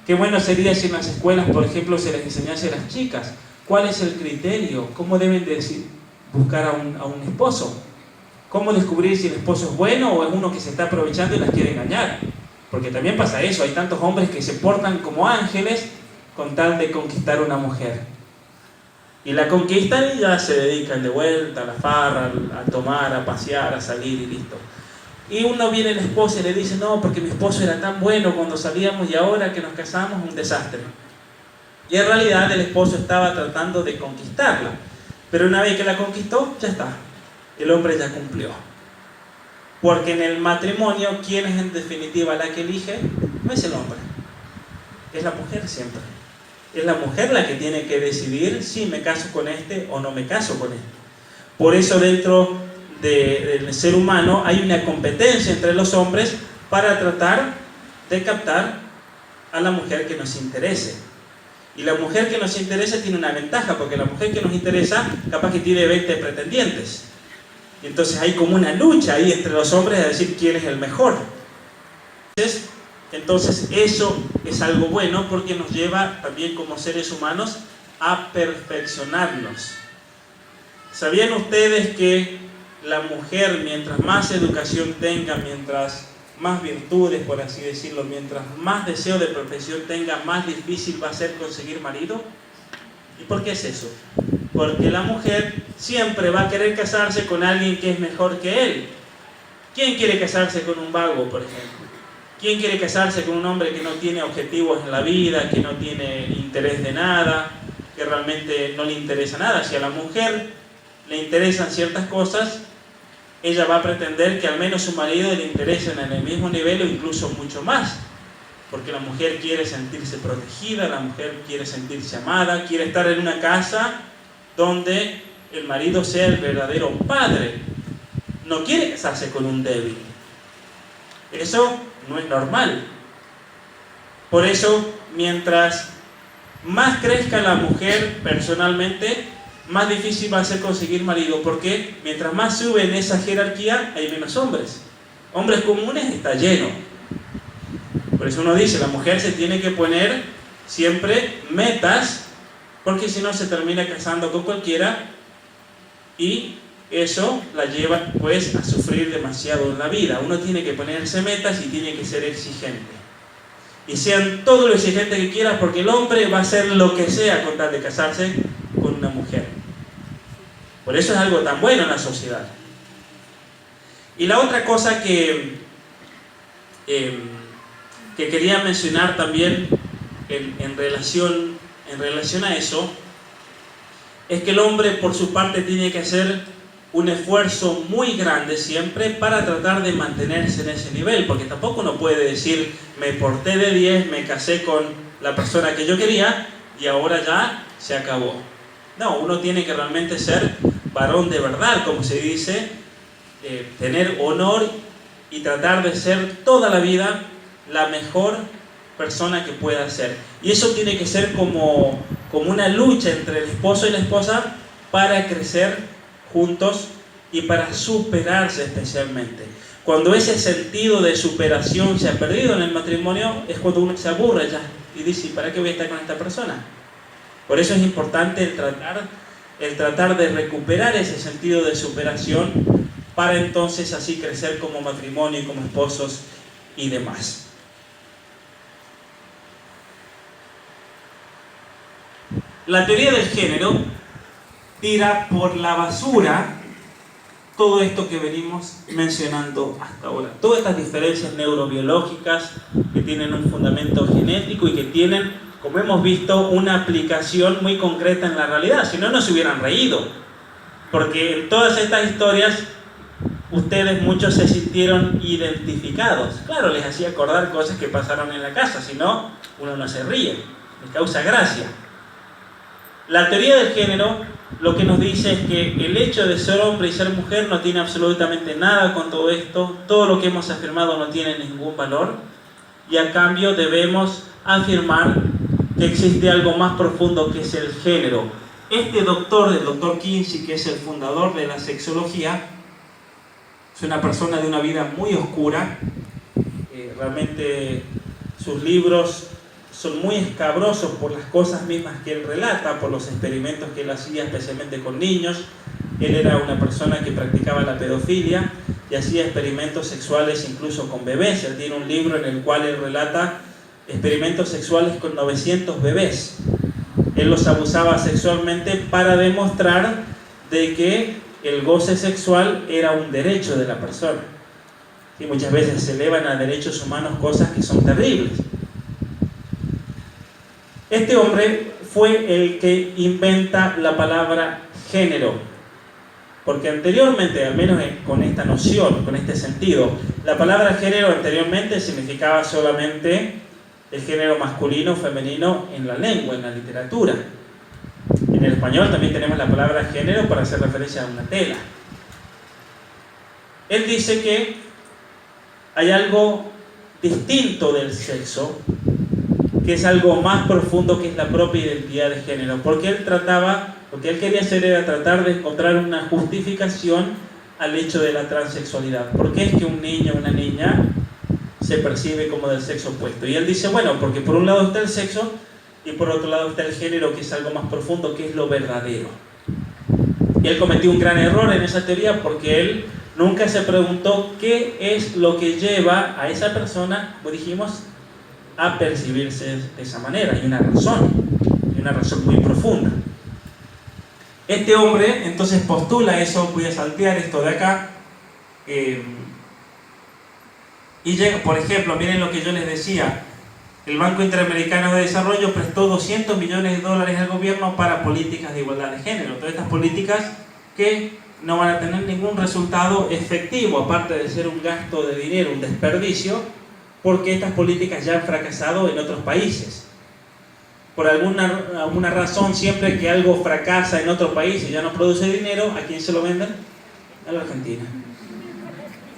Qué bueno sería si en las escuelas, por ejemplo, se les enseñase a las chicas cuál es el criterio, cómo deben buscar a un esposo, cómo descubrir si el esposo es bueno o es uno que se está aprovechando y las quiere engañar. Porque también pasa eso, hay tantos hombres que se portan como ángeles con tal de conquistar a una mujer. Y la conquistan y ya se dedican de vuelta a la farra, a tomar, a pasear, a salir y listo. Y uno viene el esposo y le dice, no, porque mi esposo era tan bueno cuando salíamos y ahora que nos casamos, un desastre. Y en realidad el esposo estaba tratando de conquistarla. Pero una vez que la conquistó, ya está. El hombre ya cumplió. Porque en el matrimonio, ¿quién es en definitiva la que elige? No es el hombre, es la mujer siempre. Es la mujer la que tiene que decidir si me caso con este o no me caso con este. Por eso dentro del ser humano hay una competencia entre los hombres para tratar de captar a la mujer que nos interese. Y la mujer que nos interesa tiene una ventaja, porque la mujer que nos interesa capaz que tiene 20 pretendientes. Entonces hay como una lucha ahí entre los hombres a decir quién es el mejor. Entonces eso es algo bueno porque nos lleva también como seres humanos a perfeccionarnos. ¿Sabían ustedes que la mujer, mientras más educación tenga, mientras más virtudes, por así decirlo, mientras más deseo de perfección tenga, más difícil va a ser conseguir marido? ¿Y por qué es eso? Porque la mujer siempre va a querer casarse con alguien que es mejor que él. ¿Quién quiere casarse con un vago, por ejemplo? ¿Quién quiere casarse con un hombre que no tiene objetivos en la vida, que no tiene interés de nada, que realmente no le interesa nada? Si a la mujer le interesan ciertas cosas, ella va a pretender que al menos su marido le interesen en el mismo nivel o incluso mucho más. Porque la mujer quiere sentirse protegida, la mujer quiere sentirse amada, quiere estar en una casa donde el marido sea el verdadero padre. No quiere casarse con un débil. Eso no es normal. Por eso, mientras más crezca la mujer personalmente, más difícil va a ser conseguir marido, porque mientras más sube en esa jerarquía, hay menos hombres. Hombres comunes está lleno. Por eso uno dice, la mujer se tiene que poner siempre metas, porque si no se termina casando con cualquiera y eso la lleva pues a sufrir demasiado en la vida. Uno tiene que ponerse metas y tiene que ser exigente. Y sean todo lo exigente que quieras, porque el hombre va a hacer lo que sea con tal de casarse con una mujer. Por eso es algo tan bueno en la sociedad. Y la otra cosa que quería mencionar también en relación a eso, es que el hombre por su parte tiene que hacer un esfuerzo muy grande siempre para tratar de mantenerse en ese nivel, porque tampoco uno puede decir, me porté de 10, me casé con la persona que yo quería y ahora ya se acabó. No, uno tiene que realmente ser varón de verdad, como se dice, tener honor y tratar de ser toda la vida la mejor persona que pueda ser. Y eso tiene que ser como una lucha entre el esposo y la esposa para crecer juntos y para superarse especialmente. Cuando ese sentido de superación se ha perdido en el matrimonio, es cuando uno se aburre ya y dice, ¿para qué voy a estar con esta persona? Por eso es importante el tratar de recuperar ese sentido de superación para entonces así crecer como matrimonio y como esposos y demás. La teoría del género tira por la basura todo esto que venimos mencionando hasta ahora. Todas estas diferencias neurobiológicas que tienen un fundamento genético y que tienen, como hemos visto, una aplicación muy concreta en la realidad. Si no, no se hubieran reído. Porque en todas estas historias, ustedes muchos se sintieron identificados. Claro, les hacía acordar cosas que pasaron en la casa. Si no, uno no se ríe. Les causa gracia. La teoría del género lo que nos dice es que el hecho de ser hombre y ser mujer no tiene absolutamente nada con todo esto. Todo lo que hemos afirmado no tiene ningún valor. Y a cambio debemos afirmar que existe algo más profundo que es el género. Este doctor, el doctor Kinsey, que es el fundador de la sexología, es una persona de una vida muy oscura. Realmente sus libros son muy escabrosos por las cosas mismas que él relata, por los experimentos que él hacía especialmente con niños. Él era una persona que practicaba la pedofilia y hacía experimentos sexuales incluso con bebés. Él tiene un libro en el cual él relata experimentos sexuales con 900 bebés. Él los abusaba sexualmente para demostrar de que el goce sexual era un derecho de la persona. Y muchas veces se elevan a derechos humanos cosas que son terribles. Este hombre fue el que inventa la palabra género, porque anteriormente, al menos con esta noción, con este sentido, la palabra género anteriormente significaba solamente el género masculino o femenino en la lengua, en la literatura. En el español también tenemos la palabra género para hacer referencia a una tela. Él dice que hay algo distinto del sexo, que es algo más profundo, que es la propia identidad de género, porque lo que él quería hacer era tratar de encontrar una justificación al hecho de la transexualidad. ¿Por qué es que un niño o una niña se percibe como del sexo opuesto? Y él dice, bueno, porque por un lado está el sexo y por otro lado está el género, que es algo más profundo, que es lo verdadero. Y él cometió un gran error en esa teoría, porque él nunca se preguntó qué es lo que lleva a esa persona, como dijimos, a percibirse de esa manera. Hay una razón muy profunda. Este hombre entonces postula eso. Voy a saltear esto de acá, y llega, por ejemplo, miren lo que yo les decía, el Banco Interamericano de Desarrollo prestó $200 millones al gobierno para políticas de igualdad de género. Todas estas políticas que no van a tener ningún resultado efectivo, aparte de ser un gasto de dinero, un desperdicio, porque estas políticas ya han fracasado en otros países. Por alguna razón, siempre que algo fracasa en otro país y ya no produce dinero, ¿a quién se lo venden? A la Argentina.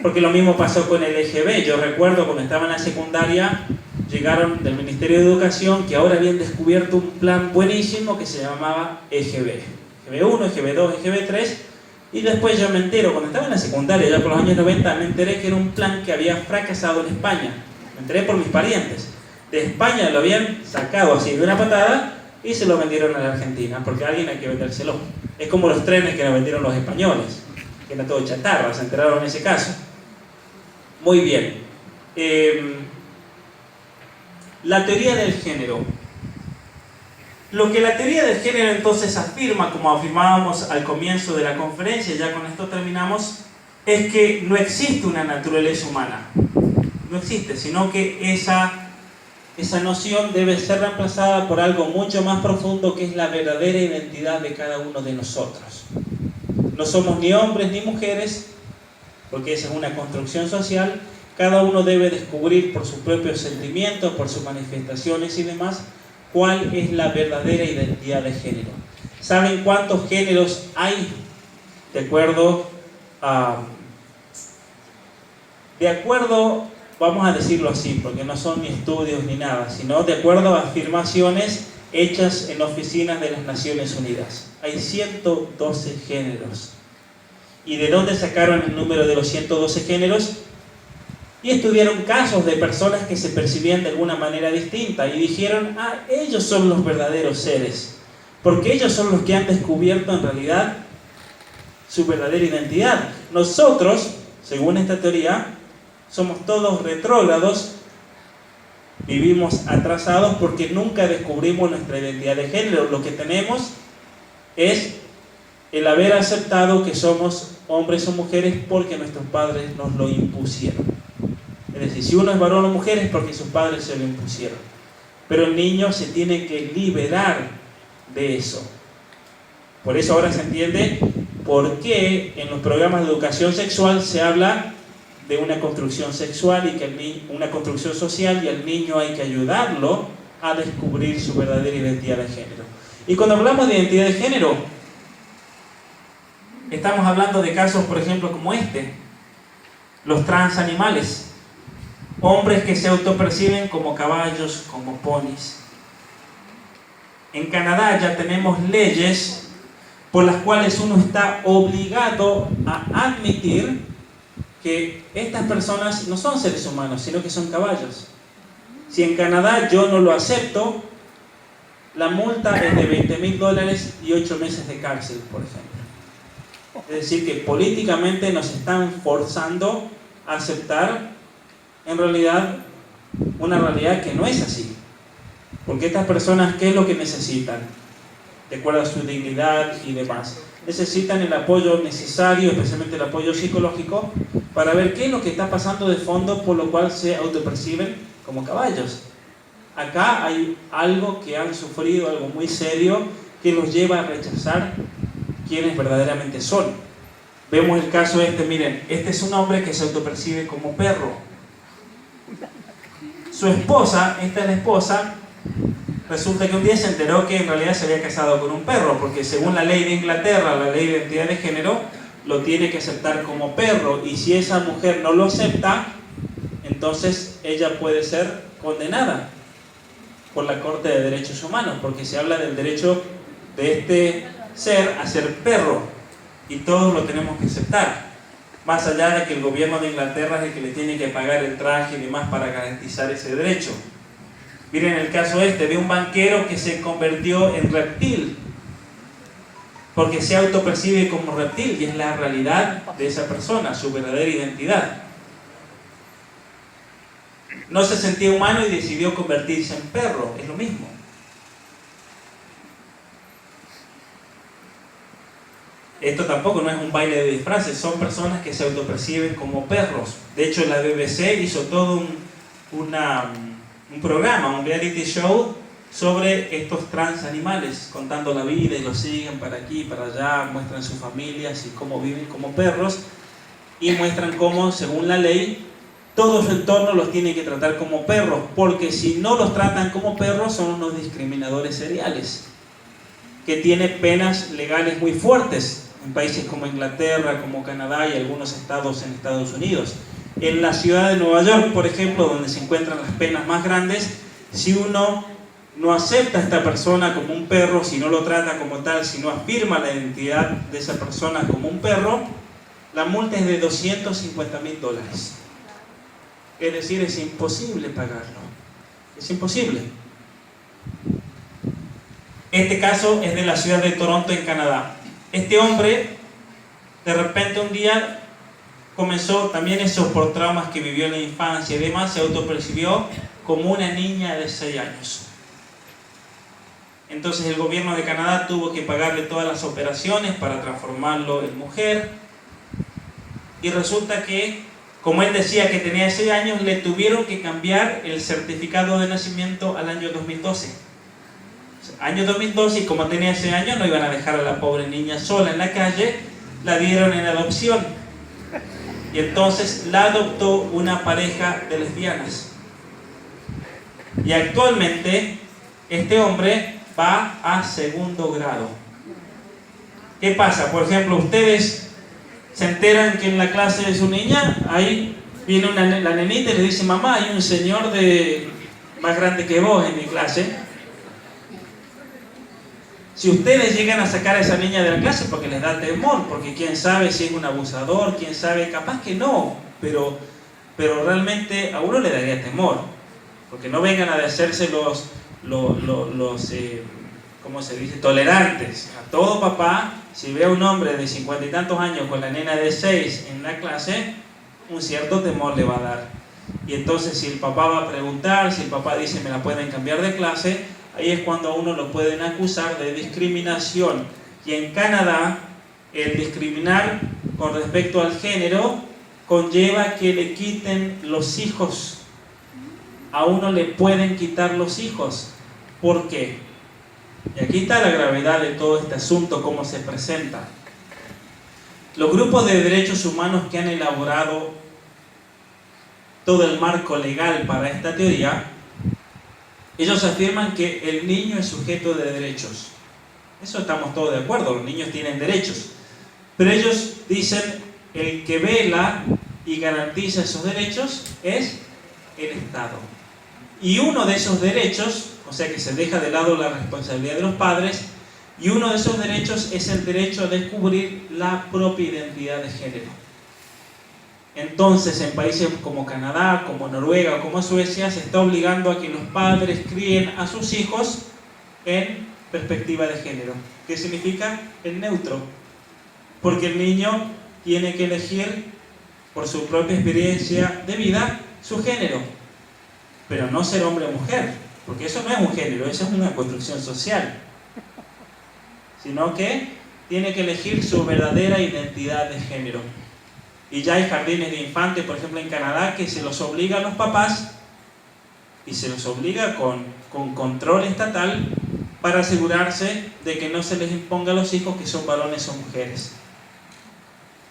Porque lo mismo pasó con el EGB. Yo recuerdo cuando estaba en la secundaria, llegaron del Ministerio de Educación que ahora habían descubierto un plan buenísimo que se llamaba EGB. EGB1, EGB2, EGB3. Y después yo me entero, cuando estaba en la secundaria, ya por los años 90, me enteré que era un plan que había fracasado en España. Me enteré por mis parientes. De España lo habían sacado así de una patada y se lo vendieron a la Argentina, porque a alguien hay que vendérselo. Es como los trenes que nos vendieron los españoles, que era todo chatarra, se enteraron en ese caso. Muy bien. La teoría del género. Lo que la teoría del género entonces afirma, como afirmábamos al comienzo de la conferencia, ya con esto terminamos, es que no existe una naturaleza humana. No existe, sino que esa noción debe ser reemplazada por algo mucho más profundo, que es la verdadera identidad de cada uno de nosotros. No somos ni hombres ni mujeres, porque esa es una construcción social. Cada uno debe descubrir por sus propios sentimientos, por sus manifestaciones y demás, cuál es la verdadera identidad de género. ¿Saben cuántos géneros hay? De acuerdo vamos a decirlo así, porque no son ni estudios ni nada, sino de acuerdo a afirmaciones hechas en oficinas de las Naciones Unidas. Hay 112 géneros. ¿Y de dónde sacaron el número de los 112 géneros? Y estudiaron casos de personas que se percibían de alguna manera distinta y dijeron, ellos son los verdaderos seres, porque ellos son los que han descubierto en realidad su verdadera identidad. Nosotros, según esta teoría, somos todos retrógrados, vivimos atrasados porque nunca descubrimos nuestra identidad de género. Lo que tenemos es el haber aceptado que somos hombres o mujeres porque nuestros padres nos lo impusieron. Es decir, si uno es varón o mujer es porque sus padres se lo impusieron. Pero el niño se tiene que liberar de eso. Por eso ahora se entiende por qué en los programas de educación sexual se habla de una construcción sexual y que una construcción social, y al niño hay que ayudarlo a descubrir su verdadera identidad de género. Y cuando hablamos de identidad de género, estamos hablando de casos, por ejemplo, como los transanimales, hombres que se autoperciben como caballos, como ponis. En Canadá ya tenemos leyes por las cuales uno está obligado a admitir que estas personas no son seres humanos, sino que son caballos. Si en Canadá yo no lo acepto, la multa es de $20,000 y 8 meses de cárcel, por ejemplo. Es decir, que políticamente nos están forzando a aceptar, en realidad, una realidad que no es así. Porque estas personas, ¿qué es lo que necesitan? De acuerdo a su dignidad y demás. Necesitan el apoyo necesario, especialmente el apoyo psicológico, para ver qué es lo que está pasando de fondo, por lo cual se autoperciben como caballos. Acá hay algo que han sufrido, algo muy serio, que los lleva a rechazar quienes verdaderamente son. Vemos el caso miren, este es un hombre que se autopercibe como perro. Su esposa, esta es la esposa, resulta que un día se enteró que en realidad se había casado con un perro, porque según la ley de Inglaterra, la ley de identidad de género, lo tiene que aceptar como perro, y si esa mujer no lo acepta, entonces ella puede ser condenada por la Corte de Derechos Humanos, porque se habla del derecho de este ser a ser perro, y todos lo tenemos que aceptar, más allá de que el gobierno de Inglaterra es el que le tiene que pagar el traje y demás para garantizar ese derecho. Miren el caso de un banquero que se convirtió en reptil, porque se autopercibe como reptil, y es la realidad de esa persona, su verdadera identidad. No se sentía humano y decidió convertirse en perro, es lo mismo. Esto tampoco no es un baile de disfraces, son personas que se autoperciben como perros. De hecho, la BBC hizo todo un programa, un reality show sobre estos transanimales, contando la vida, y los siguen para aquí y para allá, muestran sus familias y cómo viven como perros, y muestran cómo, según la ley, todo su entorno los tiene que tratar como perros, porque si no los tratan como perros son unos discriminadores seriales, que tienen penas legales muy fuertes en países como Inglaterra, como Canadá y algunos estados en Estados Unidos. En la ciudad de Nueva York, por ejemplo, donde se encuentran las penas más grandes, si uno no acepta a esta persona como un perro, si no lo trata como tal, si no afirma la identidad de esa persona como un perro, la multa es de $250,000. Es decir, es imposible pagarlo. Es imposible. Este caso es de la ciudad de Toronto, en Canadá. Este hombre, de repente un día, comenzó, también eso por traumas que vivió en la infancia y demás, se autopercibió como una niña de 6 años. Entonces el gobierno de Canadá tuvo que pagarle todas las operaciones para transformarlo en mujer, y resulta que, como él decía que tenía 6 años, le tuvieron que cambiar el certificado de nacimiento al año 2012. Año 2012, y como tenía 6 años, no iban a dejar a la pobre niña sola en la calle, la dieron en adopción. Y entonces la adoptó una pareja de lesbianas. Y actualmente este hombre va a 2º grado. ¿Qué pasa? Por ejemplo, ustedes se enteran que en la clase de su niña hay Viene la nenita y le dice, mamá, hay un señor más grande que vos en mi clase. Si ustedes llegan a sacar a esa niña de la clase porque les da temor, porque quién sabe si es un abusador, quién sabe, capaz que no, pero realmente a uno le daría temor, porque no vengan a hacerse ¿cómo se dice?, tolerantes. A todo papá, si ve a un hombre de 50 y tantos años con la nena de 6 en la clase, un cierto temor le va a dar. Y entonces si el papá va a preguntar, si el papá dice me la pueden cambiar de clase, ahí es cuando a uno lo pueden acusar de discriminación. Y en Canadá, el discriminar con respecto al género conlleva que le quiten los hijos. A uno le pueden quitar los hijos. ¿Por qué? Y aquí está la gravedad de todo este asunto, cómo se presenta. Los grupos de derechos humanos que han elaborado todo el marco legal para esta teoría, ellos afirman que el niño es sujeto de derechos. Eso estamos todos de acuerdo, los niños tienen derechos. Pero ellos dicen, el que vela y garantiza esos derechos es el Estado. Y uno de esos derechos, o sea que se deja de lado la responsabilidad de los padres, y uno de esos derechos es el derecho a descubrir la propia identidad de género. Entonces, en países como Canadá, como Noruega o como Suecia, se está obligando a que los padres críen a sus hijos en perspectiva de género. ¿Qué significa? El neutro. Porque el niño tiene que elegir por su propia experiencia de vida su género. Pero no ser hombre o mujer, porque eso no es un género, eso es una construcción social. Sino que tiene que elegir su verdadera identidad de género. Y ya hay jardines de infantes, por ejemplo en Canadá, que se los obliga a los papás, y se los obliga con control estatal, para asegurarse de que no se les imponga a los hijos que son varones o mujeres.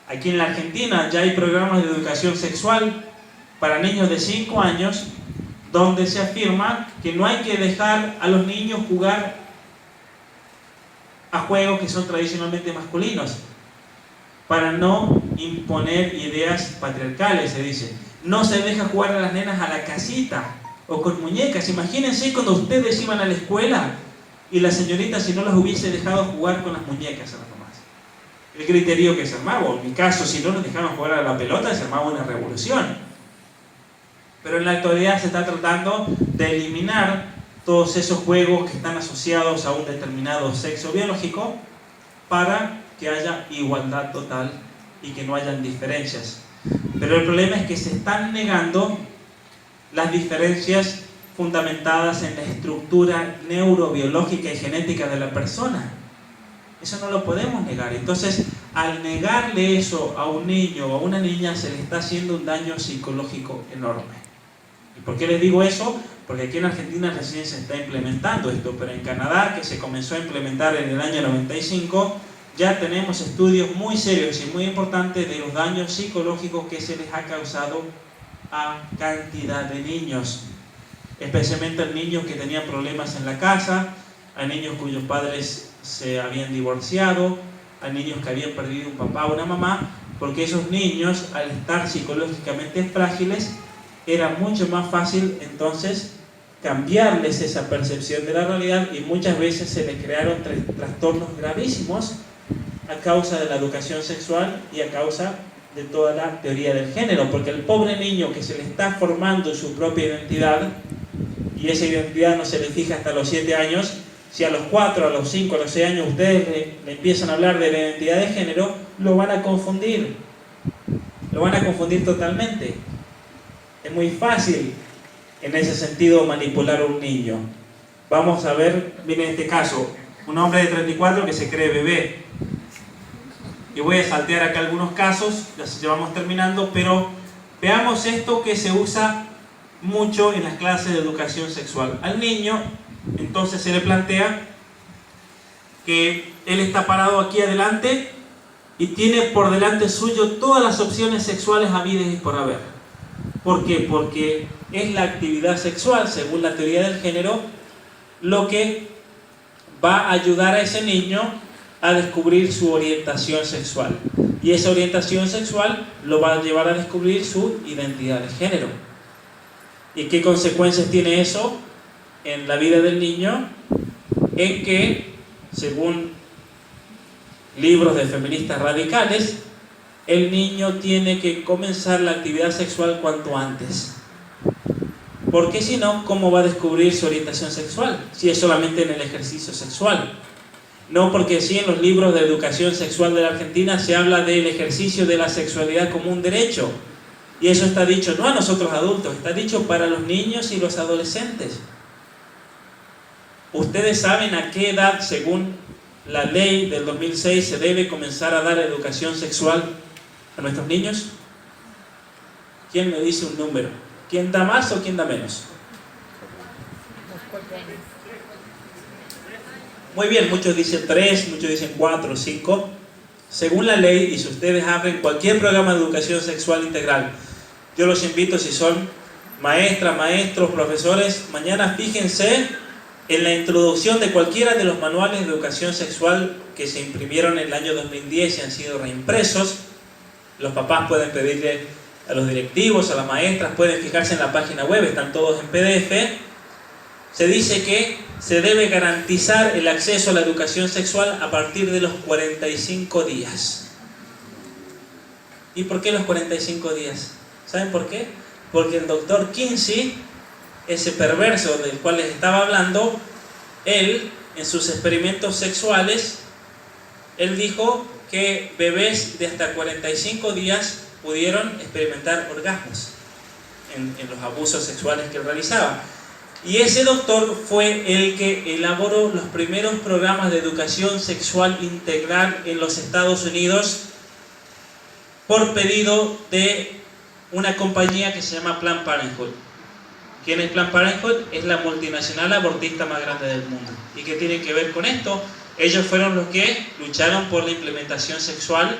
Aquí en la Argentina ya hay programas de educación sexual para niños de 5 años, donde se afirma que no hay que dejar a los niños jugar a juegos que son tradicionalmente masculinos, para no imponer ideas patriarcales, se dice. No se deja jugar a las nenas a la casita o con muñecas. Imagínense cuando ustedes iban a la escuela y la señorita, si no las hubiese dejado jugar con las muñecas a las mamás. El criterio que se armaba, en mi caso, si no nos dejaban jugar a la pelota, se armaba una revolución. Pero en la actualidad se está tratando de eliminar todos esos juegos que están asociados a un determinado sexo biológico para que haya igualdad total y que no hayan diferencias. Pero el problema es que se están negando las diferencias fundamentadas en la estructura neurobiológica y genética de la persona. Eso no lo podemos negar. Entonces, al negarle eso a un niño o a una niña, se le está haciendo un daño psicológico enorme. ¿Y por qué les digo eso? Porque aquí en Argentina recién se está implementando esto, pero en Canadá, que se comenzó a implementar en el año 95, ya tenemos estudios muy serios y muy importantes de los daños psicológicos que se les ha causado a cantidad de niños, especialmente a niños que tenían problemas en la casa, a niños cuyos padres se habían divorciado, a niños que habían perdido un papá o una mamá, porque esos niños, al estar psicológicamente frágiles, era mucho más fácil entonces cambiarles esa percepción de la realidad, y muchas veces se les crearon trastornos gravísimos a causa de la educación sexual y a causa de toda la teoría del género, porque el pobre niño que se le está formando su propia identidad, y esa identidad no se le fija hasta los 7 años, si a los 4, a los 5, a los 6 años ustedes le empiezan a hablar de la identidad de género, lo van a confundir totalmente. Es muy fácil en ese sentido manipular a un niño. Vamos a ver, miren este caso, un hombre de 34 que se cree bebé. Y voy a saltear acá algunos casos, ya vamos terminando, pero veamos esto que se usa mucho en las clases de educación sexual. Al niño, entonces se le plantea que él está parado aquí adelante y tiene por delante suyo todas las opciones sexuales habidas y por haber. ¿Por qué? Porque es la actividad sexual, según la teoría del género, lo que va a ayudar a ese niño a descubrir su orientación sexual. Y esa orientación sexual lo va a llevar a descubrir su identidad de género. ¿Y qué consecuencias tiene eso en la vida del niño? En que, según libros de feministas radicales, el niño tiene que comenzar la actividad sexual cuanto antes. Porque si no, ¿cómo va a descubrir su orientación sexual? Si es solamente en el ejercicio sexual. No, porque sí, en los libros de educación sexual de la Argentina se habla del ejercicio de la sexualidad como un derecho. Y eso está dicho no a nosotros adultos, está dicho para los niños y los adolescentes. ¿Ustedes saben a qué edad, según la ley del 2006, se debe comenzar a dar educación sexual a nuestros niños? ¿Quién me dice un número? ¿Quién da más o quién da menos? Muy bien, muchos dicen 3, muchos dicen 4, 5. Según la ley, y si ustedes abren cualquier programa de educación sexual integral, yo los invito, si son maestras, maestros, profesores, mañana fíjense en la introducción de cualquiera de los manuales de educación sexual que se imprimieron en el año 2010 y han sido reimpresos. Los papás pueden pedirle a los directivos, a las maestras, pueden fijarse en la página web, están todos en PDF. Se dice que se debe garantizar el acceso a la educación sexual a partir de los 45 días. ¿Y por qué los 45 días? ¿Saben por qué? Porque el doctor Kinsey, ese perverso del cual les estaba hablando, él, en sus experimentos sexuales, él dijo que bebés de hasta 45 días pudieron experimentar orgasmos en los abusos sexuales que él realizaba. Y ese doctor fue el que elaboró los primeros programas de educación sexual integral en los Estados Unidos por pedido de una compañía que se llama Planned Parenthood. ¿Quién es Planned Parenthood? Es la multinacional abortista más grande del mundo. ¿Y qué tiene que ver con esto? Ellos fueron los que lucharon por la implementación sexual,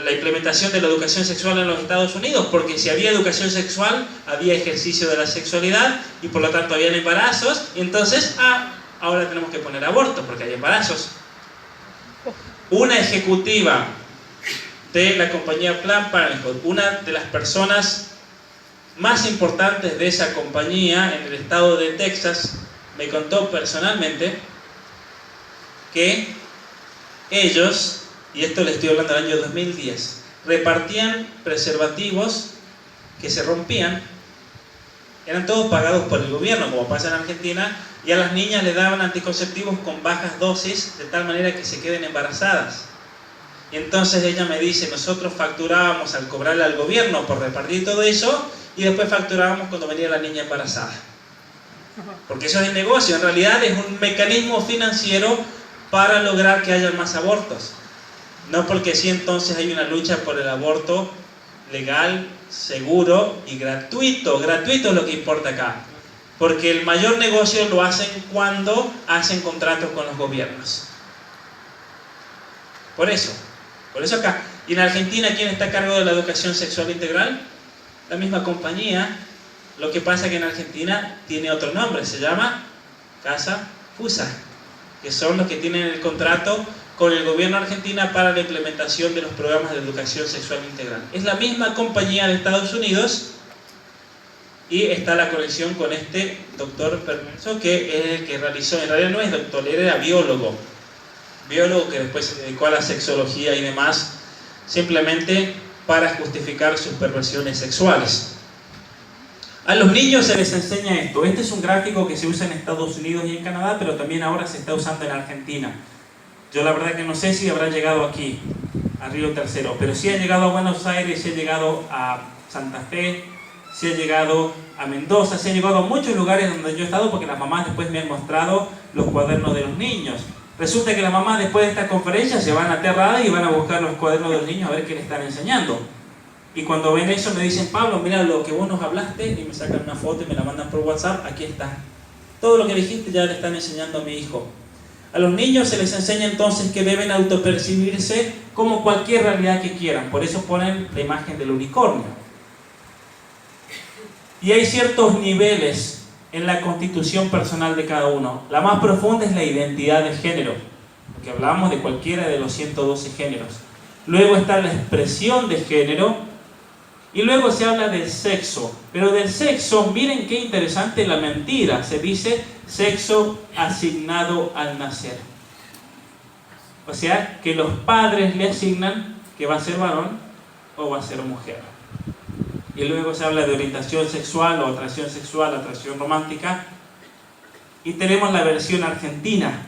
la implementación de la educación sexual en los Estados Unidos, porque si había educación sexual, había ejercicio de la sexualidad y por lo tanto había embarazos, y entonces, ahora tenemos que poner aborto porque hay embarazos. Una ejecutiva de la compañía Planned Parenthood, una de las personas más importantes de esa compañía en el estado de Texas, me contó personalmente que ellos, y esto le estoy hablando del año 2010, repartían preservativos que se rompían, eran todos pagados por el gobierno, como pasa en Argentina, y a las niñas le daban anticonceptivos con bajas dosis, de tal manera que se queden embarazadas. Y entonces ella me dice, nosotros facturábamos al cobrarle al gobierno por repartir todo eso, y después facturábamos cuando venía la niña embarazada. Porque eso es el negocio, en realidad es un mecanismo financiero para lograr que haya más abortos. No porque sí, entonces hay una lucha por el aborto legal, seguro y gratuito. Gratuito es lo que importa acá. Porque el mayor negocio lo hacen cuando hacen contratos con los gobiernos. Por eso acá. Y en Argentina, ¿quién está a cargo de la educación sexual integral? La misma compañía. Lo que pasa es que en Argentina tiene otro nombre, se llama Casa FUSA, que son los que tienen el contrato con el gobierno argentino para la implementación de los programas de educación sexual integral. Es la misma compañía de Estados Unidos y está la conexión con este doctor perverso que es el que realizó, en realidad no es doctor, él era biólogo que después se dedicó a la sexología y demás, simplemente para justificar sus perversiones sexuales. A los niños se les enseña esto. Este es un gráfico que se usa en Estados Unidos y en Canadá, pero también ahora se está usando en Argentina. Yo la verdad que no sé si habrá llegado aquí, a Río Tercero, pero sí ha llegado a Buenos Aires, sí ha llegado a Santa Fe, sí ha llegado a Mendoza, sí ha llegado a muchos lugares donde yo he estado, porque las mamás después me han mostrado los cuadernos de los niños. Resulta que las mamás después de esta conferencia se van aterradas y van a buscar los cuadernos de los niños a ver qué le están enseñando. Y cuando ven eso me dicen, Pablo, mira lo que vos nos hablaste, y me sacan una foto y me la mandan por WhatsApp, aquí está. Todo lo que dijiste ya le están enseñando a mi hijo. A los niños se les enseña entonces que deben autopercibirse como cualquier realidad que quieran, por eso ponen la imagen del unicornio. Y hay ciertos niveles en la constitución personal de cada uno. La más profunda es la identidad de género, porque hablamos de cualquiera de los 112 géneros. luego está la expresión de género, y luego se habla del sexo. Pero del sexo, miren qué interesante la mentira. Se dice sexo asignado al nacer. O sea, que los padres le asignan que va a ser varón o va a ser mujer. Y luego se habla de orientación sexual o atracción romántica. Y tenemos la versión argentina.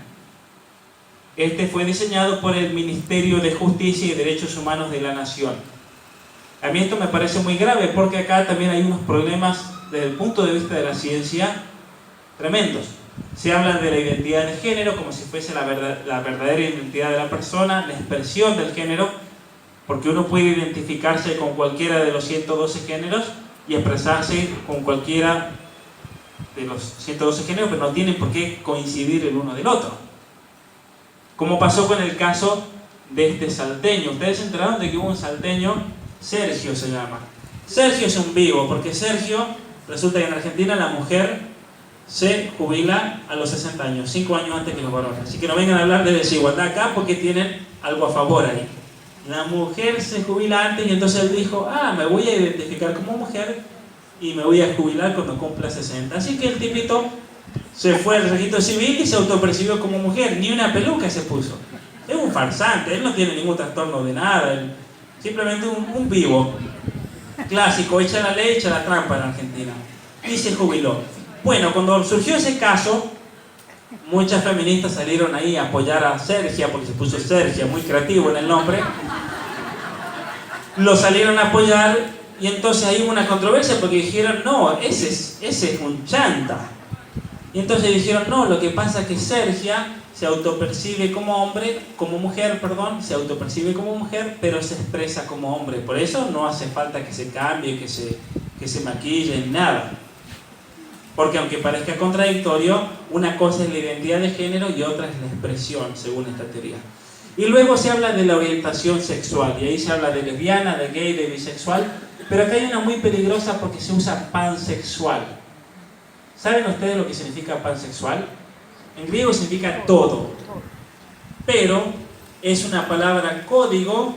Este fue diseñado por el Ministerio de Justicia y Derechos Humanos de la Nación. A mí esto me parece muy grave porque acá también hay unos problemas desde el punto de vista de la ciencia tremendos. Se habla de la identidad de género como si fuese la verdadera identidad de la persona, la expresión del género, porque uno puede identificarse con cualquiera de los 112 géneros y expresarse con cualquiera de los 112 géneros, pero no tienen por qué coincidir el uno del otro. Como pasó con el caso de este salteño. Ustedes se enteraron de que hubo un salteño, Sergio se llama. Sergio es un vivo, porque Sergio, resulta que en Argentina la mujer se jubila a los 60 años, 5 años antes que los varones. Así que no vengan a hablar de desigualdad acá porque tienen algo a favor ahí. La mujer se jubila antes y entonces él dijo, me voy a identificar como mujer y me voy a jubilar cuando cumpla 60. Así que el tipito se fue al registro civil y se autopercibió como mujer, ni una peluca se puso. Es un farsante, él no tiene ningún trastorno de nada, él, simplemente un vivo. Clásico, echa la ley, echa la trampa en Argentina. Y se jubiló. Bueno, cuando surgió ese caso, muchas feministas salieron ahí a apoyar a Sergia, porque se puso Sergia, muy creativo en el nombre. Lo salieron a apoyar y entonces ahí hubo una controversia porque dijeron, no, ese es un chanta. Y entonces dijeron, no, lo que pasa es que Sergia se autopercibe como hombre, como mujer, perdón, se autopercibe como mujer, pero se expresa como hombre. Por eso no hace falta que se cambie, que se maquille, ni nada. Porque aunque parezca contradictorio, una cosa es la identidad de género y otra es la expresión, según esta teoría. Y luego se habla de la orientación sexual, y ahí se habla de lesbiana, de gay, de bisexual, pero acá hay una muy peligrosa porque se usa pansexual. ¿Saben ustedes lo que significa pansexual? En griego significa todo, pero es una palabra código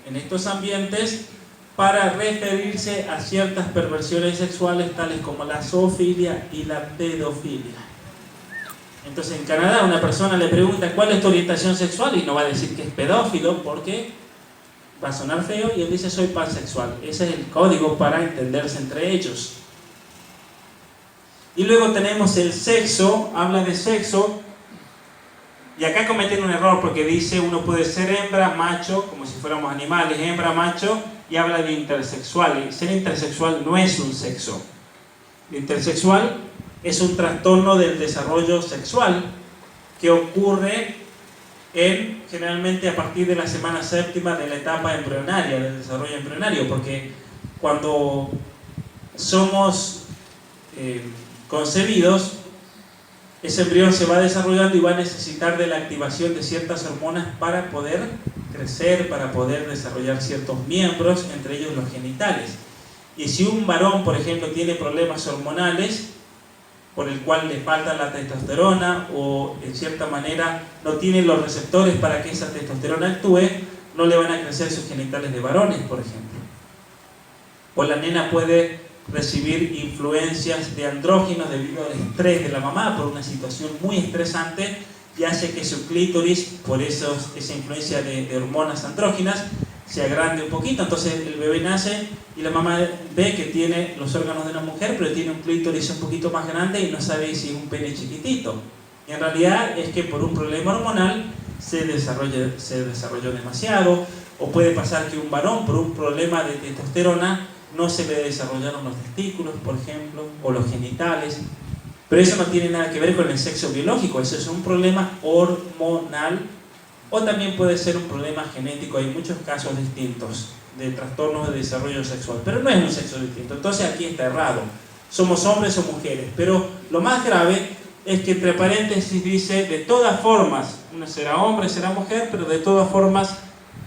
en estos ambientes para referirse a ciertas perversiones sexuales tales como la zoofilia y la pedofilia. Entonces en Canadá una persona le pregunta ¿cuál es tu orientación sexual? Y no va a decir que es pedófilo porque va a sonar feo y él dice soy pansexual. Ese es el código para entenderse entre ellos. Y luego tenemos el sexo, habla de sexo, y acá cometen un error porque dice uno puede ser hembra, macho, como si fuéramos animales, hembra, macho, y habla de intersexual. Y ser intersexual no es un sexo. Intersexual es un trastorno del desarrollo sexual que ocurre generalmente a partir de la semana séptima de la etapa embrionaria, del desarrollo embrionario, porque cuando somos concebidos, ese embrión se va desarrollando y va a necesitar de la activación de ciertas hormonas para poder crecer, para poder desarrollar ciertos miembros, entre ellos los genitales. Y si un varón, por ejemplo, tiene problemas hormonales, por el cual le falta la testosterona o en cierta manera no tiene los receptores para que esa testosterona actúe, no le van a crecer sus genitales de varones, por ejemplo. O la nena puede recibir influencias de andrógenos debido al estrés de la mamá por una situación muy estresante y hace que su clítoris, por esa influencia de hormonas andrógenas, se agrande un poquito. Entonces el bebé nace y la mamá ve que tiene los órganos de una mujer, pero tiene un clítoris un poquito más grande y no sabe si es un pene chiquitito. Y en realidad es que por un problema hormonal se desarrolló demasiado, o puede pasar que un varón por un problema de testosterona no se le desarrollaron los testículos, por ejemplo, o los genitales. Pero eso no tiene nada que ver con el sexo biológico, eso es un problema hormonal, o también puede ser un problema genético. Hay muchos casos distintos de trastornos de desarrollo sexual, pero no es un sexo distinto. Entonces aquí está errado. Somos hombres o mujeres, pero lo más grave es que entre paréntesis dice de todas formas, uno será hombre, será mujer, pero de todas formas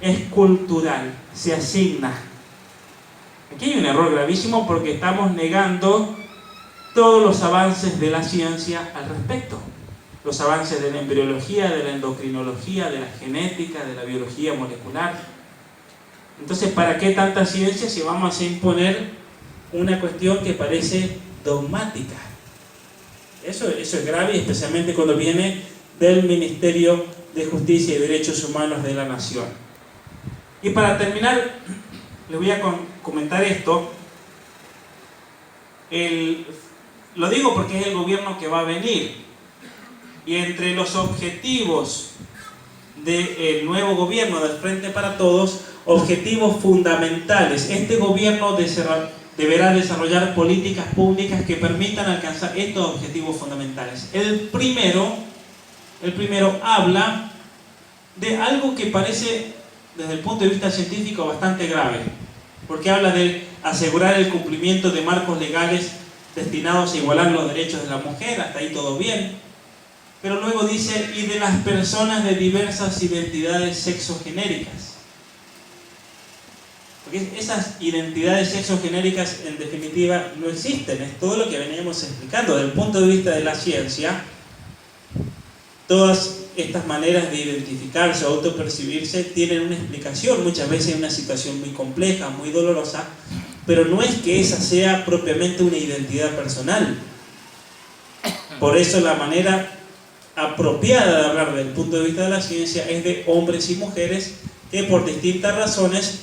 es cultural, se asigna. Aquí hay un error gravísimo porque estamos negando todos los avances de la ciencia al respecto. Los avances de la embriología, de la endocrinología, de la genética, de la biología molecular. Entonces, ¿para qué tanta ciencia si vamos a imponer una cuestión que parece dogmática? Eso es grave, especialmente cuando viene del Ministerio de Justicia y Derechos Humanos de la Nación. Y para terminar, les voy a comentar esto. Lo digo porque es el gobierno que va a venir. Y entre los objetivos del nuevo gobierno del Frente para Todos, objetivos fundamentales. Este gobierno deberá desarrollar políticas públicas que permitan alcanzar estos objetivos fundamentales. El primero habla de algo que parece, desde el punto de vista científico, bastante grave, porque habla de asegurar el cumplimiento de marcos legales destinados a igualar los derechos de la mujer. Hasta ahí todo bien. Pero luego dice, y de las personas de diversas identidades sexogenéricas. Porque esas identidades sexogenéricas en definitiva no existen. Es todo lo que veníamos explicando. Desde el punto de vista de la ciencia, todas estas maneras de identificarse o autopercibirse tienen una explicación. Muchas veces en una situación muy compleja, muy dolorosa, pero no es que esa sea propiamente una identidad personal. Por eso la manera apropiada de hablar desde el punto de vista de la ciencia es de hombres y mujeres que por distintas razones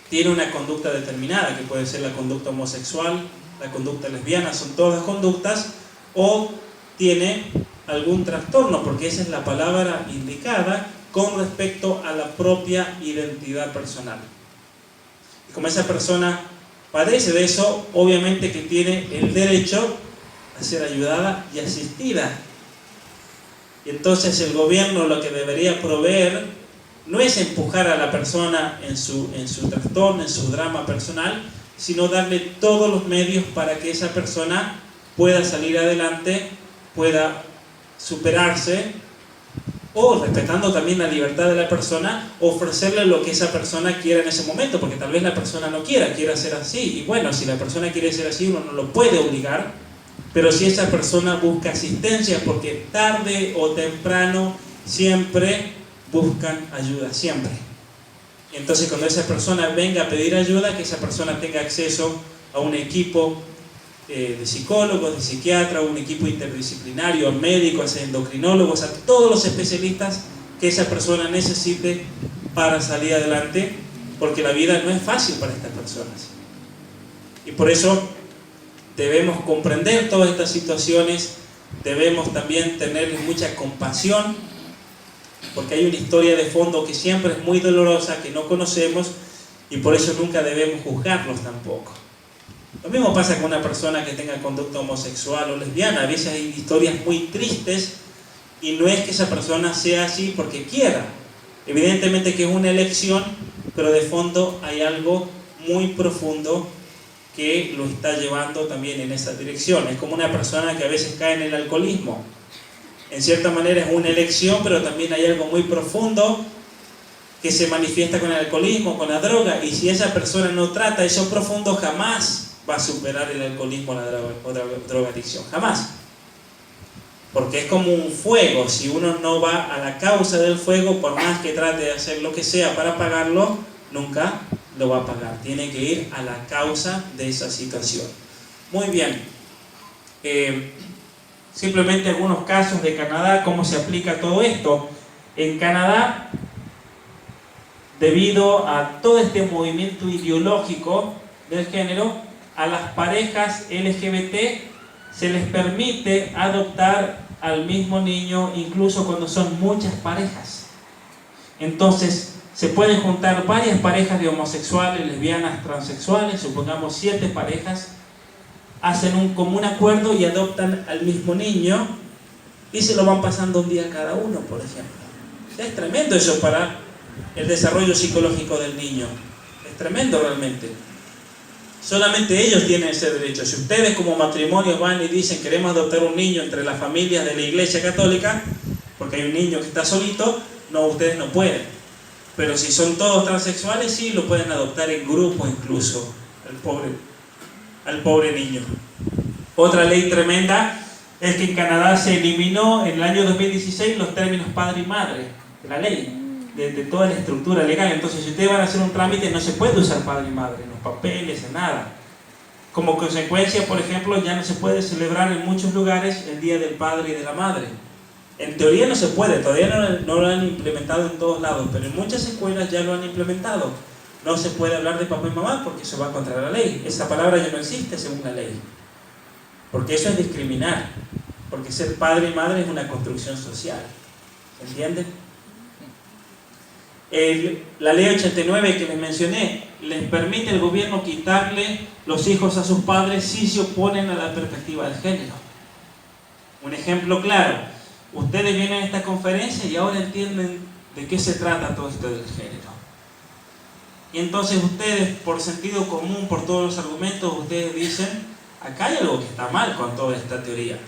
tienen una conducta determinada, que puede ser la conducta homosexual, la conducta lesbiana, son todas conductas, o tiene algún trastorno, porque esa es la palabra indicada con respecto a la propia identidad personal. Y como esa persona padece de eso, obviamente que tiene el derecho a ser ayudada y asistida. Y entonces el gobierno lo que debería proveer no es empujar a la persona en su trastorno, en su drama personal, sino darle todos los medios para que esa persona pueda salir adelante, pueda superarse, o respetando también la libertad de la persona, ofrecerle lo que esa persona quiera en ese momento, porque tal vez la persona no quiera ser así. Y bueno, si la persona quiere ser así, uno no lo puede obligar. Pero si esa persona busca asistencia, porque tarde o temprano siempre buscan ayuda, siempre. Y entonces cuando esa persona venga a pedir ayuda, que esa persona tenga acceso a un equipo de psicólogos, de psiquiatras, un equipo interdisciplinario, a médicos, a endocrinólogos, a todos los especialistas que esa persona necesite para salir adelante, porque la vida no es fácil para estas personas. Y por eso debemos comprender todas estas situaciones, debemos también tener mucha compasión, porque hay una historia de fondo que siempre es muy dolorosa, que no conocemos, y por eso nunca debemos juzgarlos tampoco. Lo mismo pasa con una persona que tenga conducta homosexual o lesbiana. A veces hay historias muy tristes y no es que esa persona sea así porque quiera. Evidentemente que es una elección, pero de fondo hay algo muy profundo que lo está llevando también en esa dirección. Es como una persona que a veces cae en el alcoholismo. En cierta manera es una elección, pero también hay algo muy profundo que se manifiesta con el alcoholismo, con la droga, y si esa persona no trata eso profundo, jamás va a superar el alcoholismo o la drogadicción, jamás. Porque es como un fuego. Si uno no va a la causa del fuego, por más que trate de hacer lo que sea para apagarlo, nunca lo va a apagar. Tiene que ir a la causa de esa situación. Muy bien. Simplemente algunos casos de Canadá, cómo se aplica todo esto. En Canadá, debido a todo este movimiento ideológico del género, a las parejas LGBT se les permite adoptar al mismo niño incluso cuando son muchas parejas. Entonces se pueden juntar varias parejas de homosexuales, lesbianas, transexuales, supongamos 7 parejas, hacen un común acuerdo y adoptan al mismo niño y se lo van pasando un día cada uno, por ejemplo. Es tremendo eso para el desarrollo psicológico del niño. Es tremendo realmente. Solamente ellos tienen ese derecho. Si ustedes como matrimonio van y dicen queremos adoptar un niño entre las familias de la Iglesia Católica, porque hay un niño que está solito, no, ustedes no pueden. Pero si son todos transexuales, sí, lo pueden adoptar en grupo incluso, al pobre niño. Otra ley tremenda es que en Canadá se eliminó en el año 2016 los términos padre y madre de la ley. de toda la estructura legal. Entonces, si ustedes van a hacer un trámite, no se puede usar padre y madre en los papeles, en nada. Como consecuencia, por ejemplo, ya no se puede celebrar en muchos lugares el Día del Padre y de la Madre. En teoría no se puede, todavía no lo han implementado en todos lados, pero en muchas escuelas ya lo han implementado. No se puede hablar de papá y mamá porque eso va contra la ley. Esa palabra ya no existe según la ley. Porque eso es discriminar. Porque ser padre y madre es una construcción social. ¿Se entiende? La ley 89 que les mencioné les permite al gobierno quitarle los hijos a sus padres si se oponen a la perspectiva de género. Un ejemplo claro, ustedes vienen a esta conferencia y ahora entienden de qué se trata todo esto del género. Y entonces ustedes, por sentido común, por todos los argumentos, ustedes dicen, acá hay algo que está mal con toda esta teoría.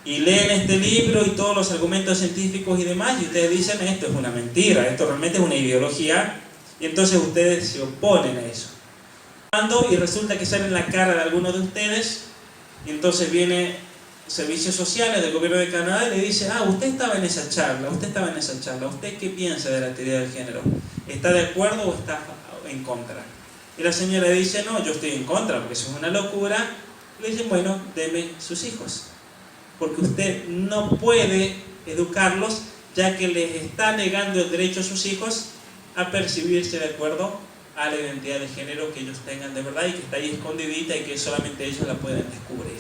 Y leen este libro y todos los argumentos científicos y demás, y ustedes dicen, esto es una mentira, esto realmente es una ideología, y entonces ustedes se oponen a eso. Y resulta que sale en la cara de alguno de ustedes, y entonces viene Servicios Sociales del Gobierno de Canadá y le dice, usted estaba en esa charla, ¿usted qué piensa de la teoría del género? ¿Está de acuerdo o está en contra? Y la señora dice, no, yo estoy en contra, porque eso es una locura. Le dicen, bueno, deme sus hijos. Porque usted no puede educarlos, ya que les está negando el derecho a sus hijos a percibirse de acuerdo a la identidad de género que ellos tengan de verdad y que está ahí escondidita y que solamente ellos la pueden descubrir.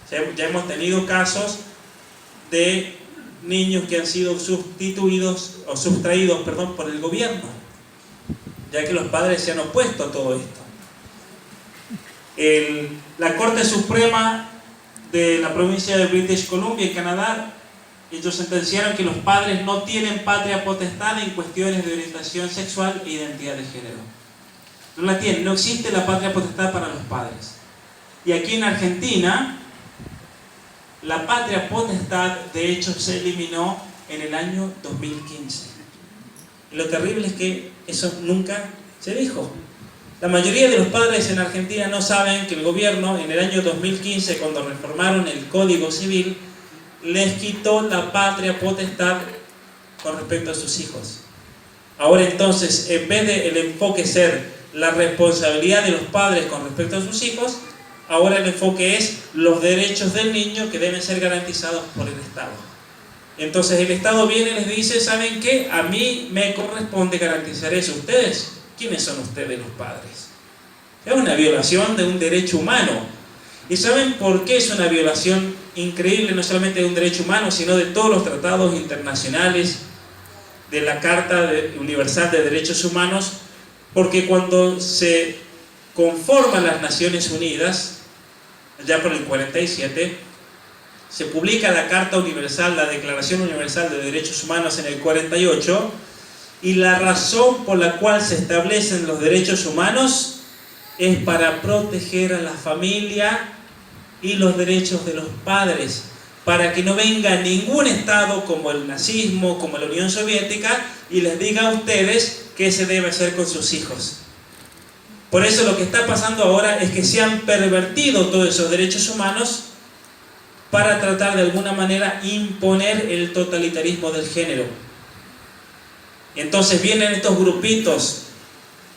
Ya hemos tenido casos de niños que han sido sustraídos por el gobierno, ya que los padres se han opuesto a todo esto. La Corte Suprema de la provincia de British Columbia, en Canadá, ellos sentenciaron que los padres no tienen patria potestad en cuestiones de orientación sexual e identidad de género. No la tienen, no existe la patria potestad para los padres. Y aquí en Argentina, la patria potestad de hecho se eliminó en el año 2015. Y lo terrible es que eso nunca se dijo. La mayoría de los padres en Argentina no saben que el gobierno en el año 2015, cuando reformaron el Código Civil, les quitó la patria potestad con respecto a sus hijos. Ahora entonces, en vez de el enfoque ser la responsabilidad de los padres con respecto a sus hijos, ahora el enfoque es los derechos del niño que deben ser garantizados por el Estado. Entonces el Estado viene y les dice, ¿saben qué? A mí me corresponde garantizar eso. ¿Ustedes? ¿Quiénes son ustedes los padres? Es una violación de un derecho humano. ¿Y saben por qué es una violación increíble, no solamente de un derecho humano, sino de todos los tratados internacionales, de la Carta Universal de Derechos Humanos? Porque cuando se conforman las Naciones Unidas, ya por el 47, se publica la Carta Universal, la Declaración Universal de Derechos Humanos en el 48, y la razón por la cual se establecen los derechos humanos es para proteger a la familia y los derechos de los padres, para que no venga ningún Estado como el nazismo, como la Unión Soviética, y les diga a ustedes qué se debe hacer con sus hijos. Por eso lo que está pasando ahora es que se han pervertido todos esos derechos humanos para tratar de alguna manera imponer el totalitarismo del género. Entonces vienen estos grupitos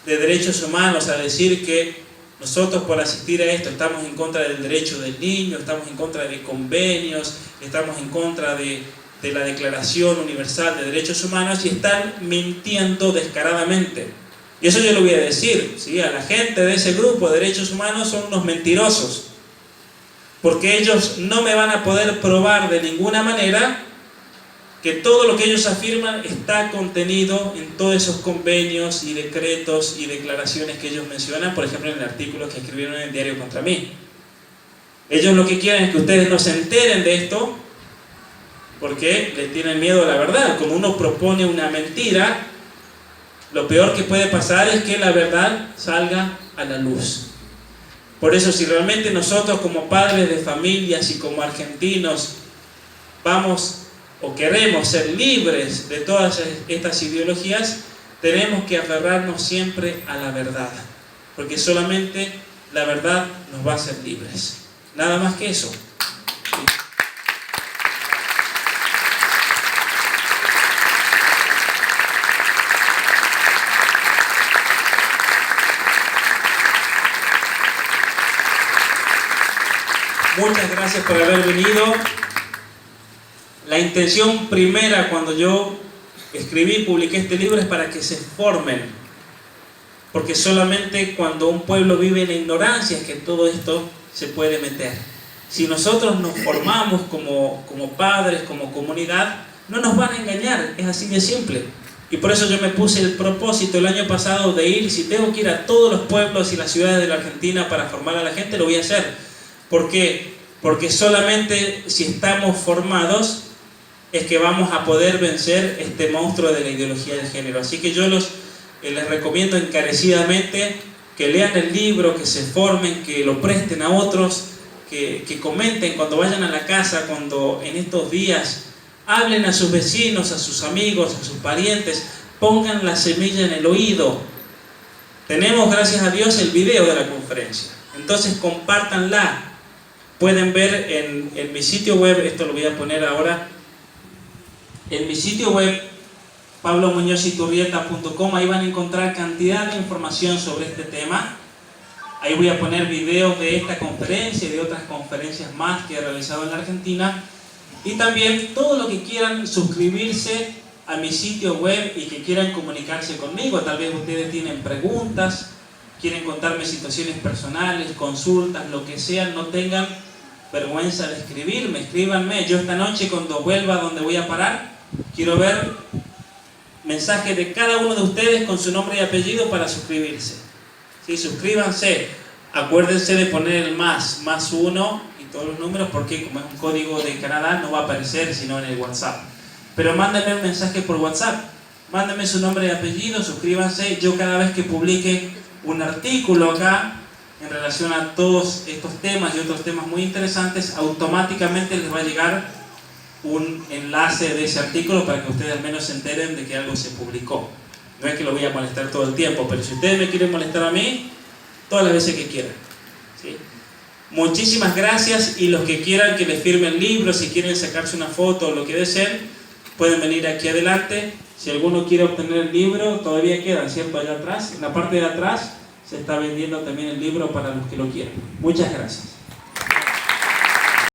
de derechos humanos a decir que nosotros por asistir a esto estamos en contra del derecho del niño, estamos en contra de convenios, estamos en contra de la Declaración Universal de Derechos Humanos, y están mintiendo descaradamente. Y eso yo lo voy a decir, ¿sí? A la gente de ese grupo de derechos humanos son unos mentirosos, porque ellos no me van a poder probar de ninguna manera que todo lo que ellos afirman está contenido en todos esos convenios y decretos y declaraciones que ellos mencionan, por ejemplo en el artículo que escribieron en el diario contra mí. Ellos lo que quieren es que ustedes no se enteren de esto, porque les tienen miedo a la verdad. Como uno propone una mentira, lo peor que puede pasar es que la verdad salga a la luz. Por eso, si realmente nosotros como padres de familias y como argentinos vamos o queremos ser libres de todas estas ideologías, tenemos que aferrarnos siempre a la verdad, porque solamente la verdad nos va a hacer libres. Nada más que eso. Muchas gracias por haber venido. La intención primera cuando yo escribí y publiqué este libro es para que se formen, porque solamente cuando un pueblo vive en la ignorancia es que todo esto se puede meter. Si nosotros nos formamos como padres, como comunidad, no nos van a engañar, es así de simple. Y por eso yo me puse el propósito el año pasado de ir, si tengo que ir a todos los pueblos y las ciudades de la Argentina para formar a la gente, lo voy a hacer. ¿Por qué? Porque solamente si estamos formados es que vamos a poder vencer este monstruo de la ideología de género. Así que yo les recomiendo encarecidamente que lean el libro, que se formen, que lo presten a otros, que comenten cuando vayan a la casa, cuando en estos días hablen a sus vecinos, a sus amigos, a sus parientes, pongan la semilla en el oído. Tenemos, gracias a Dios, el video de la conferencia. Entonces compártanla. Pueden ver en mi sitio web, esto lo voy a poner ahora, en mi sitio web pablomuñoziturrieta.com, ahí van a encontrar cantidad de información sobre este tema. Ahí voy a poner videos de esta conferencia y de otras conferencias más que he realizado en la Argentina. Y también todo lo que quieran suscribirse a mi sitio web y que quieran comunicarse conmigo. Tal vez ustedes tienen preguntas, quieren contarme situaciones personales, consultas, lo que sea, no tengan vergüenza de escribirme, escríbanme. Yo esta noche cuando vuelva a donde voy a parar, quiero ver mensajes de cada uno de ustedes con su nombre y apellido para suscribirse. ¿Sí? Suscríbanse, acuérdense de poner el +1 y todos los números, porque como es un código de Canadá no va a aparecer sino en el WhatsApp. Pero mándenme un mensaje por WhatsApp, mándenme su nombre y apellido, suscríbanse. Yo cada vez que publique un artículo acá en relación a todos estos temas y otros temas muy interesantes, automáticamente les va a llegar un enlace de ese artículo para que ustedes al menos se enteren de que algo se publicó. No es que lo voy a molestar todo el tiempo, pero si ustedes me quieren molestar a mí, todas las veces que quieran. ¿Sí? Muchísimas gracias, y los que quieran que les firme el libro, si quieren sacarse una foto o lo que deseen, pueden venir aquí adelante. Si alguno quiere obtener el libro, todavía quedan, ¿cierto? Allá atrás, en la parte de atrás, se está vendiendo también el libro para los que lo quieran. Muchas gracias.